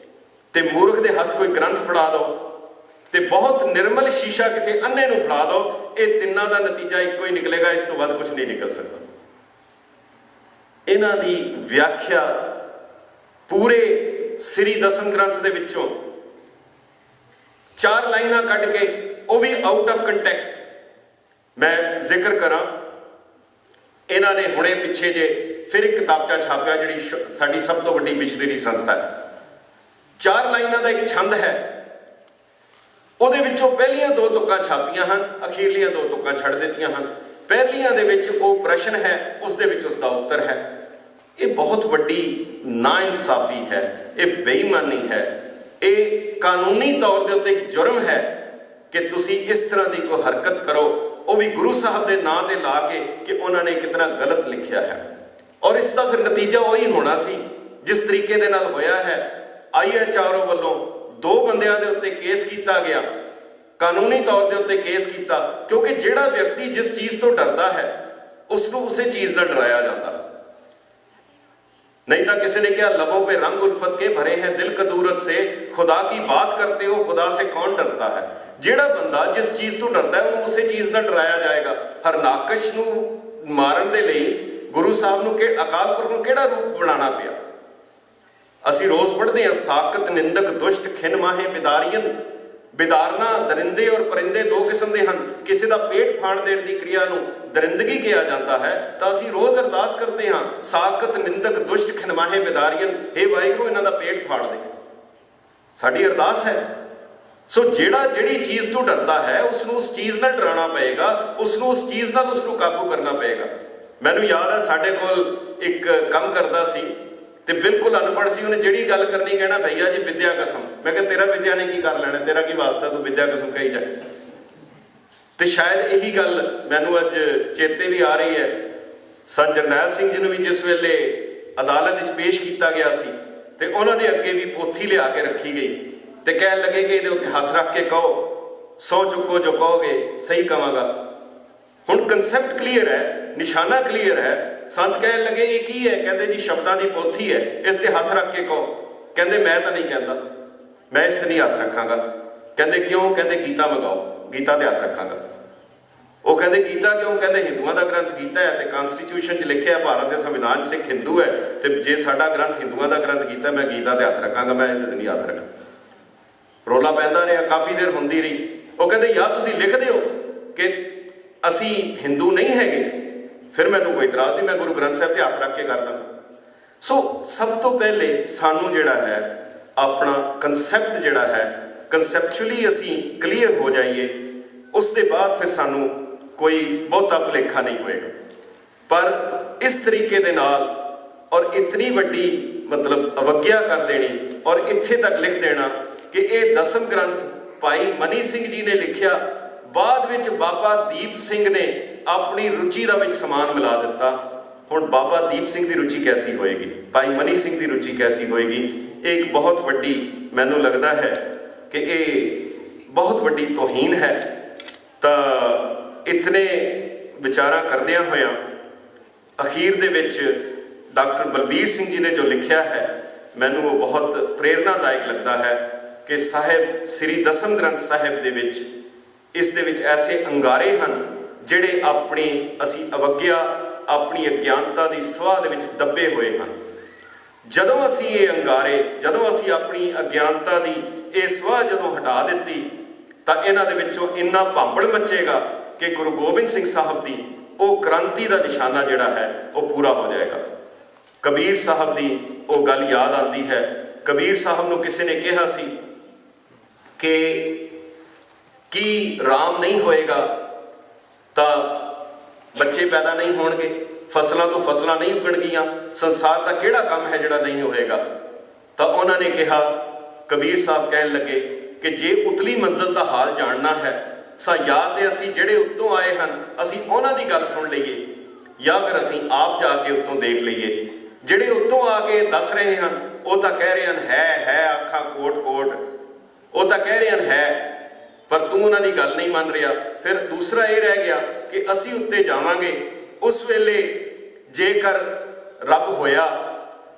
ते मूर्ख दे हत्थ कोई ग्रंथ फड़ा दो ते बहुत निर्मल शीशा किसी अन्ने नूं फड़ा दो, ये तिन्नां दा नतीजा इक्को ही निकलेगा, इस तो वध कुछ नहीं निकल सकता। इन्हां दी व्याख्या पूरे श्री दसम ग्रंथ दे विचों 4 लाइनां कट के, वो भी आउट ऑफ कंटैक्स्ट मैं जिक्र करा। इन्हां ने हुणे पिछे जे फिर एक किताबचा छापिया जिहड़ी साडी सब तो वड्डी मिशनरी संस्था है। 4 लाइनां दा एक छंद है, ਉਹਦੇ ਵਿੱਚੋਂ ਪਹਿਲੀਆਂ 2 ਤੁਕਾਂ ਛਾਪੀਆਂ ਹਨ, ਅਖੀਰਲੀਆਂ 2 ਤੁਕਾਂ ਛੱਡ ਦਿੱਤੀਆਂ ਹਨ। ਪਹਿਲੀਆਂ ਦੇ ਵਿੱਚ ਉਹ ਪ੍ਰਸ਼ਨ ਹੈ, ਉਸ ਦੇ ਵਿੱਚ ਉਸ ਦਾ ਉੱਤਰ ਹੈ। ਇਹ ਬਹੁਤ ਵੱਡੀ ਨਾਇਨਸਾਫੀ ਹੈ, ਇਹ ਬੇਈਮਾਨੀ ਹੈ, ਇਹ ਕਾਨੂੰਨੀ ਤੌਰ ਦੇ ਉੱਤੇ ਇੱਕ ਜੁਰਮ ਹੈ ਕਿ ਤੁਸੀਂ ਇਸ ਤਰ੍ਹਾਂ ਦੀ ਕੋਈ ਹਰਕਤ ਕਰੋ, ਉਹ ਵੀ ਗੁਰੂ ਸਾਹਿਬ ਦੇ ਨਾਂ ਤੇ ਲਾ ਕੇ ਕਿ ਉਹਨਾਂ ਨੇ ਕਿਤਨਾ ਗਲਤ ਲਿਖਿਆ ਹੈ। ਔਰ ਇਸ ਦਾ ਫਿਰ ਨਤੀਜਾ ਉਹੀ ਹੋਣਾ ਸੀ ਜਿਸ ਤਰੀਕੇ ਦੇ ਨਾਲ ਹੋਇਆ ਹੈ। IHRO ਵੱਲੋਂ 2 ਬੰਦਿਆਂ ਦੇ ਉੱਤੇ ਕੇਸ ਕੀਤਾ ਗਿਆ, ਕਾਨੂੰਨੀ ਤੌਰ ਦੇ ਉੱਤੇ ਕੇਸ ਕੀਤਾ, ਕਿਉਂਕਿ ਜਿਹੜਾ ਵਿਅਕਤੀ ਜਿਸ ਚੀਜ਼ ਤੋਂ ਡਰਦਾ ਹੈ ਉਸ ਨੂੰ ਉਸੇ ਚੀਜ਼ ਨਾਲ ਡਰਾਇਆ ਜਾਂਦਾ। नहीं तो किसी ने क्या, लबों पे रंग उल्फत के भरे हैं दिल कदूरत से, खुदा की बात करते हो खुदा से कौन डरता है। ਜਿਹੜਾ ਬੰਦਾ ਜਿਸ ਚੀਜ਼ ਤੋਂ ਡਰਦਾ ਹੈ ਉਹਨੂੰ ਉਸੇ ਚੀਜ਼ ਨਾਲ ਡਰਾਇਆ ਜਾਏਗਾ। ਹਰਨਾਕਸ਼ ਨੂੰ ਮਾਰਨ ਦੇ ਲਈ ਗੁਰੂ ਸਾਹਿਬ ਨੂੰ ਅਕਾਲ ਪੁਰਖ ਨੂੰ ਕਿਹੜਾ ਰੂਪ ਬਣਾਉਣਾ ਪਿਆ। ਅਸੀਂ ਰੋਜ਼ ਪੜ੍ਹਦੇ ਹਾਂ, ਸਾਕਤ ਨਿੰਦਕ ਦੁਸ਼ਟ ਖਿਨ ਮਾਹੇ ਬਿਦਾਰੀਅਨ। ਬਿਦਾਰਨਾ ਦਰਿੰਦੇ ਔਰ ਪਰਿੰਦੇ ਦੋ ਕਿਸਮ ਦੇ ਹਨ। ਕਿਸੇ ਦਾ ਪੇਟ ਫਾੜ ਦੇਣ ਦੀ ਕਿਰਿਆ ਨੂੰ ਦਰਿੰਦਗੀ ਕਿਹਾ ਜਾਂਦਾ ਹੈ, ਤਾਂ ਅਸੀਂ ਰੋਜ਼ ਅਰਦਾਸ ਕਰਦੇ ਹਾਂ, ਸਾਕਤ ਨਿੰਦਕ ਦੁਸ਼ਟ ਖਿਨਮਾਹੇ ਬਿਦਾਰੀਅਨ, ਇਹ ਵਾਹਿਗੁਰੂ ਇਹਨਾਂ ਦਾ ਪੇਟ ਫਾੜ ਦੇ, ਸਾਡੀ ਅਰਦਾਸ ਹੈ। ਸੋ ਜਿਹੜੀ ਚੀਜ਼ ਤੋਂ ਡਰਦਾ ਹੈ ਉਸ ਨੂੰ ਉਸ ਚੀਜ਼ ਨਾਲ ਡਰਾਉਣਾ ਪਏਗਾ, ਉਸ ਨੂੰ ਉਸ ਚੀਜ਼ ਨਾਲ ਉਸ ਨੂੰ ਕਾਬੂ ਕਰਨਾ ਪਏਗਾ। ਮੈਨੂੰ ਯਾਦ ਹੈ ਸਾਡੇ ਕੋਲ ਇੱਕ ਕੰਮ ਕਰਦਾ ਸੀ ਤੇ ਬਿਲਕੁਲ ਅਨਪੜ੍ਹ ਸੀ, ਉਹਨੇ ਜਿਹੜੀ ਗੱਲ ਕਰਨੀ ਕਹਿਣਾ ਭਈਆ ਜੀ ਵਿਦਿਆ ਕਸਮ। ਮੈਂ ਕਿਹਾ ਤੇਰਾ ਵਿਦਿਆ ਨੇ ਕੀ ਕਰ ਲੈਣਾ, ਤੇਰਾ ਕੀ ਵਾਸਤਾ, ਤੂੰ ਵਿਦਿਆ ਕਸਮ ਕਹੀ ਜਾ। ਤੇ ਸ਼ਾਇਦ ਇਹੀ ਗੱਲ ਮੈਨੂੰ ਅੱਜ ਚੇਤੇ ਵੀ ਆ ਰਹੀ ਹੈ। ਸੰਤ ਜਰਨੈਲ ਸਿੰਘ ਜੀ ਨੂੰ ਵੀ ਜਿਸ ਵੇਲੇ ਅਦਾਲਤ ਵਿੱਚ ਪੇਸ਼ ਕੀਤਾ ਗਿਆ ਸੀ ਤੇ ਉਹਨਾਂ ਦੇ ਅੱਗੇ ਵੀ ਪੋਥੀ ਲਿਆ ਕੇ ਰੱਖੀ ਗਈ ਤੇ ਕਹਿਣ ਲੱਗੇ ਕਿ ਇਹਦੇ ਉੱਤੇ ਹੱਥ ਰੱਖ ਕੇ ਕਹੋ, ਸਹੁੰ ਚੁੱਕੋ ਜੋ ਕਹੋਗੇ ਸਹੀ ਕਵਾਂਗਾ। ਹੁਣ ਕਨਸੈਪਟ ਕਲੀਅਰ ਹੈ, ਨਿਸ਼ਾਨਾ ਕਲੀਅਰ ਹੈ। ਸੰਤ ਕਹਿਣ ਲੱਗੇ ਇਹ ਕੀ ਹੈ? ਕਹਿੰਦੇ ਜੀ ਸ਼ਬਦਾਂ ਦੀ ਪੋਥੀ ਹੈ, ਇਸ ਤੇ ਹੱਥ ਰੱਖ ਕੇ ਕਹੋ। ਕਹਿੰਦੇ ਮੈਂ ਤਾਂ ਨਹੀਂ ਕਹਿੰਦਾ, ਮੈਂ ਇਸ ਤੇ ਨਹੀਂ ਹੱਥ ਰੱਖਾਂਗਾ। ਕਹਿੰਦੇ ਕਿਉਂ? ਕਹਿੰਦੇ ਗੀਤਾ ਮੰਗਾਓ, ਗੀਤਾ ਤੇ ਹੱਥ ਰੱਖਾਂਗਾ। ਉਹ ਕਹਿੰਦੇ ਗੀਤਾ ਕਿਉਂ? ਕਹਿੰਦੇ ਹਿੰਦੂਆਂ ਦਾ ਗ੍ਰੰਥ ਗੀਤਾ ਹੈ ਤੇ ਕਨਸਟੀਟਿਊਸ਼ਨ 'ਚ ਲਿਖਿਆ ਭਾਰਤ ਦੇ ਸੰਵਿਧਾਨ 'ਚ ਸਿੱਖ ਹਿੰਦੂ ਹੈ, ਤੇ ਜੇ ਸਾਡਾ ਗ੍ਰੰਥ ਹਿੰਦੂਆਂ ਦਾ ਗ੍ਰੰਥ ਗੀਤਾ, ਮੈਂ ਗੀਤਾ ਤੇ ਹੱਥ ਰੱਖਾਂਗਾ, ਮੈਂ ਇਹਦੇ ਤੇ ਨਹੀਂ ਹੱਥ ਰੱਖਾਂ। ਰੌਲਾ ਪੈਂਦਾ ਰਿਹਾ, ਕਾਫੀ ਦੇਰ ਹੁੰਦੀ ਰਹੀ। ਉਹ ਕਹਿੰਦੇ ਜਾਂ ਤੁਸੀਂ ਲਿਖ ਦਿਓ ਕਿ ਅਸੀਂ ਹਿੰਦੂ ਨਹੀਂ ਹੈਗੇ, ਫਿਰ ਮੈਨੂੰ ਕੋਈ ਇਤਰਾਜ਼ ਨਹੀਂ, ਮੈਂ ਗੁਰੂ ਗ੍ਰੰਥ ਸਾਹਿਬ ਤੇ ਹੱਥ ਰੱਖ ਕੇ ਕਰ ਦਾਂਗਾ। ਸੋ ਸਭ ਤੋਂ ਪਹਿਲੇ ਸਾਨੂੰ ਜਿਹੜਾ ਹੈ ਆਪਣਾ ਕਨਸੈਪਟ ਜਿਹੜਾ ਹੈ, ਕਨਸੈਪਚੁਅਲੀ ਅਸੀਂ ਕਲੀਅਰ ਹੋ ਜਾਈਏ, ਉਸ ਦੇ ਬਾਅਦ ਫਿਰ ਸਾਨੂੰ ਕੋਈ ਬਹੁਤਾ ਭੁਲੇਖਾ ਨਹੀਂ ਹੋਏਗਾ। ਪਰ ਇਸ ਤਰੀਕੇ ਦੇ ਨਾਲ ਔਰ ਇਤਨੀ ਵੱਡੀ ਮਤਲਬ ਅਵਗਿਆ ਕਰ ਦੇਣੀ ਔਰ ਇੱਥੇ ਤੱਕ ਲਿਖ ਦੇਣਾ ਕਿ ਇਹ ਦਸਮ ਗ੍ਰੰਥ ਭਾਈ ਮਨੀ ਸਿੰਘ ਜੀ ਨੇ ਲਿਖਿਆ, ਬਾਅਦ ਵਿੱਚ ਬਾਬਾ ਦੀਪ ਸਿੰਘ ਨੇ ਆਪਣੀ ਰੁਚੀ ਦਾ ਵਿੱਚ ਸਮਾਨ ਮਿਲਾ ਦਿੱਤਾ। ਹੁਣ ਬਾਬਾ ਦੀਪ ਸਿੰਘ ਦੀ ਰੁਚੀ ਕੈਸੀ ਹੋਏਗੀ, ਭਾਈ ਮਨੀ ਸਿੰਘ ਦੀ ਰੁਚੀ ਕੈਸੀ ਹੋਏਗੀ? ਇਹ ਇੱਕ ਬਹੁਤ ਵੱਡੀ, ਮੈਨੂੰ ਲੱਗਦਾ ਹੈ ਕਿ ਇਹ ਬਹੁਤ ਵੱਡੀ ਤੋਹੀਨ ਹੈ। ਤਾਂ ਇਤਨੇ ਵਿਚਾਰਾਂ ਕਰਦਿਆਂ ਹੋਇਆਂ ਅਖੀਰ ਦੇ ਵਿੱਚ ਡਾਕਟਰ ਬਲਬੀਰ ਸਿੰਘ ਜੀ ਨੇ ਜੋ ਲਿਖਿਆ ਹੈ, ਮੈਨੂੰ ਉਹ ਬਹੁਤ ਪ੍ਰੇਰਨਾਦਾਇਕ ਲੱਗਦਾ ਹੈ ਕਿ ਸਾਹਿਬ ਸ੍ਰੀ ਦਸਮ ਗ੍ਰੰਥ ਸਾਹਿਬ ਦੇ ਵਿੱਚ, ਇਸ ਦੇ ਵਿੱਚ ਐਸੇ ਅੰਗਾਰੇ ਹਨ ਜਿਹੜੇ ਅਸੀਂ ਅਵਗਿਆ, ਆਪਣੀ ਅਗਿਆਨਤਾ ਦੀ ਸਵਾਹ ਦੇ ਵਿੱਚ ਦੱਬੇ ਹੋਏ ਹਨ। ਜਦੋਂ ਅਸੀਂ ਇਹ ਅੰਗਾਰੇ, ਜਦੋਂ ਅਸੀਂ ਆਪਣੀ ਅਗਿਆਨਤਾ ਦੀ ਇਹ ਸਵਾਹ ਜਦੋਂ ਹਟਾ ਦਿੱਤੀ, ਤਾਂ ਇਹਨਾਂ ਦੇ ਵਿੱਚੋਂ ਇੰਨਾ ਭਾਂਬੜ ਮੱਚੇਗਾ ਕਿ ਗੁਰੂ ਗੋਬਿੰਦ ਸਿੰਘ ਸਾਹਿਬ ਦੀ ਉਹ ਕ੍ਰਾਂਤੀ ਦਾ ਨਿਸ਼ਾਨਾ ਜਿਹੜਾ ਹੈ ਉਹ ਪੂਰਾ ਹੋ ਜਾਏਗਾ। ਕਬੀਰ ਸਾਹਿਬ ਦੀ ਉਹ ਗੱਲ ਯਾਦ ਆਉਂਦੀ ਹੈ। ਕਬੀਰ ਸਾਹਿਬ ਨੂੰ ਕਿਸੇ ਨੇ ਕਿਹਾ ਸੀ ਕਿ ਕੀ ਰਾਮ ਨਹੀਂ ਹੋਏਗਾ ਤਾਂ ਬੱਚੇ ਪੈਦਾ ਨਹੀਂ ਹੋਣਗੇ, ਫਸਲਾਂ ਤੋਂ ਫਸਲਾਂ ਨਹੀਂ ਉੱਗਣਗੀਆਂ, ਸੰਸਾਰ ਦਾ ਕਿਹੜਾ ਕੰਮ ਹੈ ਜਿਹੜਾ ਨਹੀਂ ਹੋਏਗਾ? ਤਾਂ ਉਹਨਾਂ ਨੇ ਕਿਹਾ, ਕਬੀਰ ਸਾਹਿਬ ਕਹਿਣ ਲੱਗੇ ਕਿ ਜੇ ਉਤਲੀ ਮੰਜ਼ਿਲ ਦਾ ਹਾਲ ਜਾਣਨਾ ਹੈ ਜਾਂ ਤੇ ਅਸੀਂ ਜਿਹੜੇ ਉੱਤੋਂ ਆਏ ਹਨ ਅਸੀਂ ਉਹਨਾਂ ਦੀ ਗੱਲ ਸੁਣ ਲਈਏ, ਜਾਂ ਫਿਰ ਅਸੀਂ ਆਪ ਜਾ ਕੇ ਉੱਤੋਂ ਦੇਖ ਲਈਏ। ਜਿਹੜੇ ਉੱਤੋਂ ਆ ਕੇ ਦੱਸ ਰਹੇ ਹਨ ਉਹ ਤਾਂ ਕਹਿ ਰਹੇ ਹਨ ਹੈ ਆਖਾਂ ਕੋਟ ਕੋਟ, ਉਹ ਤਾਂ ਕਹਿ ਰਹੇ ਹਨ ਹੈ, ਪਰ ਤੂੰ ਉਹਨਾਂ ਦੀ ਗੱਲ ਨਹੀਂ ਮੰਨ ਰਿਹਾ। ਫਿਰ ਦੂਸਰਾ ਇਹ ਰਹਿ ਗਿਆ ਕਿ ਅਸੀਂ ਉੱਤੇ ਜਾਵਾਂਗੇ, ਉਸ ਵੇਲੇ ਜੇਕਰ ਰੱਬ ਹੋਇਆ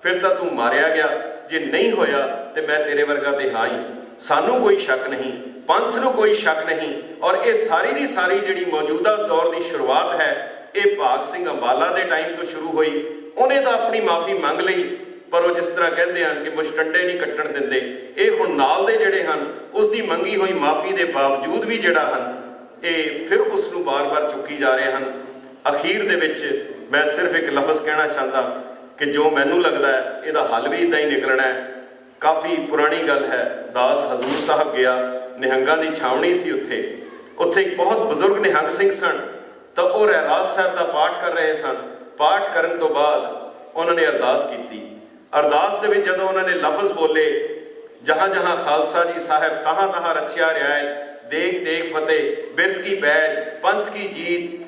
ਫਿਰ ਤਾਂ ਤੂੰ ਮਾਰਿਆ ਗਿਆ, ਜੇ ਨਹੀਂ ਹੋਇਆ ਤੇ ਮੈਂ ਤੇਰੇ ਵਰਗਾ ਤੇ ਹਾਂ ਹੀ। ਸਾਨੂੰ ਕੋਈ ਸ਼ੱਕ ਨਹੀਂ, ਪੰਥ ਨੂੰ ਕੋਈ ਸ਼ੱਕ ਨਹੀਂ। ਔਰ ਇਹ ਸਾਰੀ ਦੀ ਸਾਰੀ ਜਿਹੜੀ ਮੌਜੂਦਾ ਦੌਰ ਦੀ ਸ਼ੁਰੂਆਤ ਹੈ, ਇਹ ਭਾਗ ਸਿੰਘ ਅੰਬਾਲਾ ਦੇ ਟਾਈਮ ਤੋਂ ਸ਼ੁਰੂ ਹੋਈ। ਉਹਨੇ ਤਾਂ ਆਪਣੀ ਮਾਫੀ ਮੰਗ ਲਈ, ਪਰ ਉਹ ਜਿਸ ਤਰ੍ਹਾਂ ਕਹਿੰਦੇ ਹਨ ਕਿ ਮੁਸ਼ਟੰਡੇ ਨਹੀਂ ਕੱਟਣ ਦਿੰਦੇ, ਇਹ ਹੁਣ ਨਾਲ ਦੇ ਜਿਹੜੇ ਹਨ ਉਸ ਦੀ ਮੰਗੀ ਹੋਈ ਮਾਫੀ ਦੇ ਬਾਵਜੂਦ ਵੀ ਜਿਹੜਾ ਹਨ ਇਹ ਫਿਰ ਉਸ ਨੂੰ ਬਾਰ-ਬਾਰ ਚੁੱਕੀ ਜਾ ਰਹੇ ਹਨ। ਅਖੀਰ ਦੇ ਵਿੱਚ ਮੈਂ ਸਿਰਫ ਇੱਕ ਲਫ਼ਜ਼ ਕਹਿਣਾ ਚਾਹੁੰਦਾ ਕਿ ਜੋ ਮੈਨੂੰ ਲੱਗਦਾ ਹੈ ਇਹਦਾ ਹੱਲ ਵੀ ਇੱਦਾਂ ਹੀ ਨਿਕਲਣਾ ਹੈ। ਕਾਫੀ ਪੁਰਾਣੀ ਗੱਲ ਹੈ, ਦਾਸ ਹਜ਼ੂਰ ਸਾਹਿਬ ਗਿਆ, ਨਿਹੰਗਾਂ ਦੀ ਛਾਉਣੀ ਸੀ ਉੱਥੇ ਇੱਕ ਬਹੁਤ ਬਜ਼ੁਰਗ ਨਿਹੰਗ ਸਿੰਘ ਸਨ। ਤਾਂ ਉਹ ਰਹਿਰਾਸ ਸਾਹਿਬ ਦਾ ਪਾਠ ਕਰ ਰਹੇ ਸਨ। ਪਾਠ ਕਰਨ ਤੋਂ ਬਾਅਦ ਉਹਨਾਂ ਨੇ ਅਰਦਾਸ ਕੀਤੀ। ਅਰਦਾਸ ਦੇ ਵਿੱਚ ਜਦੋਂ ਉਹਨਾਂ ਨੇ ਲਫ਼ਜ਼ ਬੋਲੇ, ਜਹਾਂ ਜਹਾਂ ਖਾਲਸਾ ਜੀ ਸਾਹਿਬ ਤਹਾਂ ਤਹਾਂ ਰਚਿਆ ਰਿਆਇਤ, ਦੇਖ ਦੇਖ ਫਤਿਹ ਬਿਰਦ ਕੀ ਬੈਜ ਪੰਥ ਕੀ ਜੀਤ,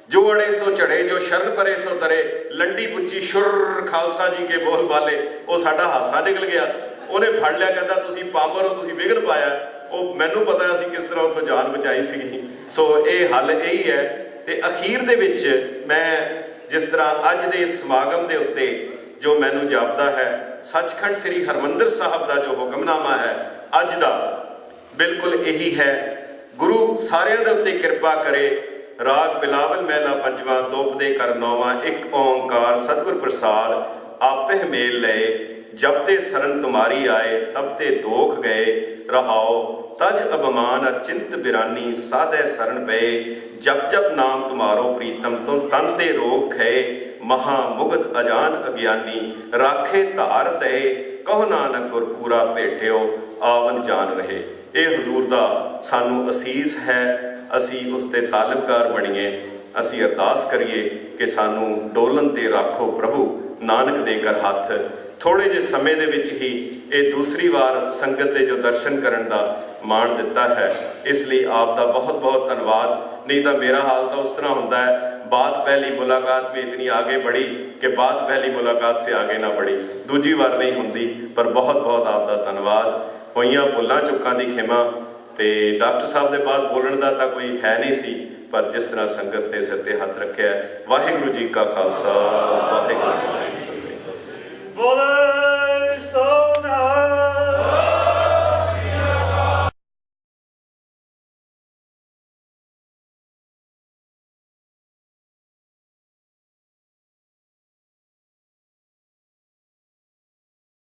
ਜੋ ਅੜੇ ਸੋ ਚੜੇ ਜੋ ਸ਼ਰਨ ਪਰੇ ਸੋ ਤਰੇ, ਲੰਡੀ ਪੁੱਚੀ ਸ਼ੁਰ ਖਾਲਸਾ ਜੀ ਕੇ ਬੋਲ ਬਾਲੇ। ਉਹ ਸਾਡਾ ਹਾਸਾ ਨਿਕਲ ਗਿਆ। ਉਹਨੇ ਫੜ ਲਿਆ, ਕਹਿੰਦਾ ਤੁਸੀਂ ਪਾਮਰ ਹੋ, ਤੁਸੀਂ ਵਿਘਨ ਪਾਇਆ। ਉਹ ਮੈਨੂੰ ਪਤਾ ਅਸੀਂ ਕਿਸ ਤਰ੍ਹਾਂ ਉੱਥੋਂ ਜਾਨ ਬਚਾਈ ਸੀਗੀ। ਸੋ ਇਹ ਹੱਲ ਇਹੀ ਹੈ। ਤੇ ਅਖੀਰ ਦੇ ਵਿੱਚ ਮੈਂ ਜਿਸ ਤਰ੍ਹਾਂ ਅੱਜ ਦੇ ਸਮਾਗਮ ਦੇ ਉੱਤੇ ਜੋ ਮੈਨੂੰ ਜਾਪਦਾ ਹੈ, ਸੱਚਖੰਡ ਸ੍ਰੀ ਹਰਿਮੰਦਰ ਸਾਹਿਬ ਦਾ ਜੋ ਹੁਕਮਨਾਮਾ ਹੈ ਅੱਜ ਦਾ, ਬਿਲਕੁਲ ਇਹੀ ਹੈ, ਗੁਰੂ ਸਾਰਿਆਂ ਦੇ ਉੱਤੇ ਕਿਰਪਾ ਕਰੇ। ਰਾਗ ਬਿਲਾਵਲ ਮਹਿਲਾ ਪੰਜਵਾਂ, ਦੋਪਦੇ ਕਰ ਨੌਵਾਂ, ਇੱਕ ਓਂਕਾਰ ਸਤਿਗੁਰ ਪ੍ਰਸਾਦ ਆਪੇ ਮੇਲ ਲਏ। जब ते शरण तुम्हारी आए तब ते दोख गए, रहाओ तज अभिमान अचिंत बिरानी साधे शरण पे। जब जब नाम तुम्हारो प्रीतम तो तन ते रोग खए, महामुगध अजान अज्ञानी राखे धार दे। कहो नानक गुरपूरा भेटियो आवन जान रहे। ये हजूर दा सानू असीस है, असी उसते तालिबकार बनीए। असी अरदास करिए कि सानू डोलन ते राखो प्रभु नानक दे कर हथ। थोड़े जे समय दे विच ही ये दूसरी बार संगत दे जो दर्शन करन दा माण दिता है, इसलिए आप दा बहुत बहुत धन्यवाद। नहीं तो मेरा हाल तो उस तरह होंदा है, बात पहली मुलाकात में इतनी आगे बढ़ी कि बात पहली मुलाकात से आगे ना बढ़ी, दूजी बार नहीं होंदी। पर बहुत बहुत आप दा धन्यवाद। होइयां भुल्लां चुक्कां दी खिमा। ते डॉक्टर साहब दे बाद बोलण दा तां कोई है नहीं सी, पर जिस तरह संगत ने सिर ते हथ रखिया, वाहिगुरू जी का खालसा वाहिगुरू जी की फतेह। बोले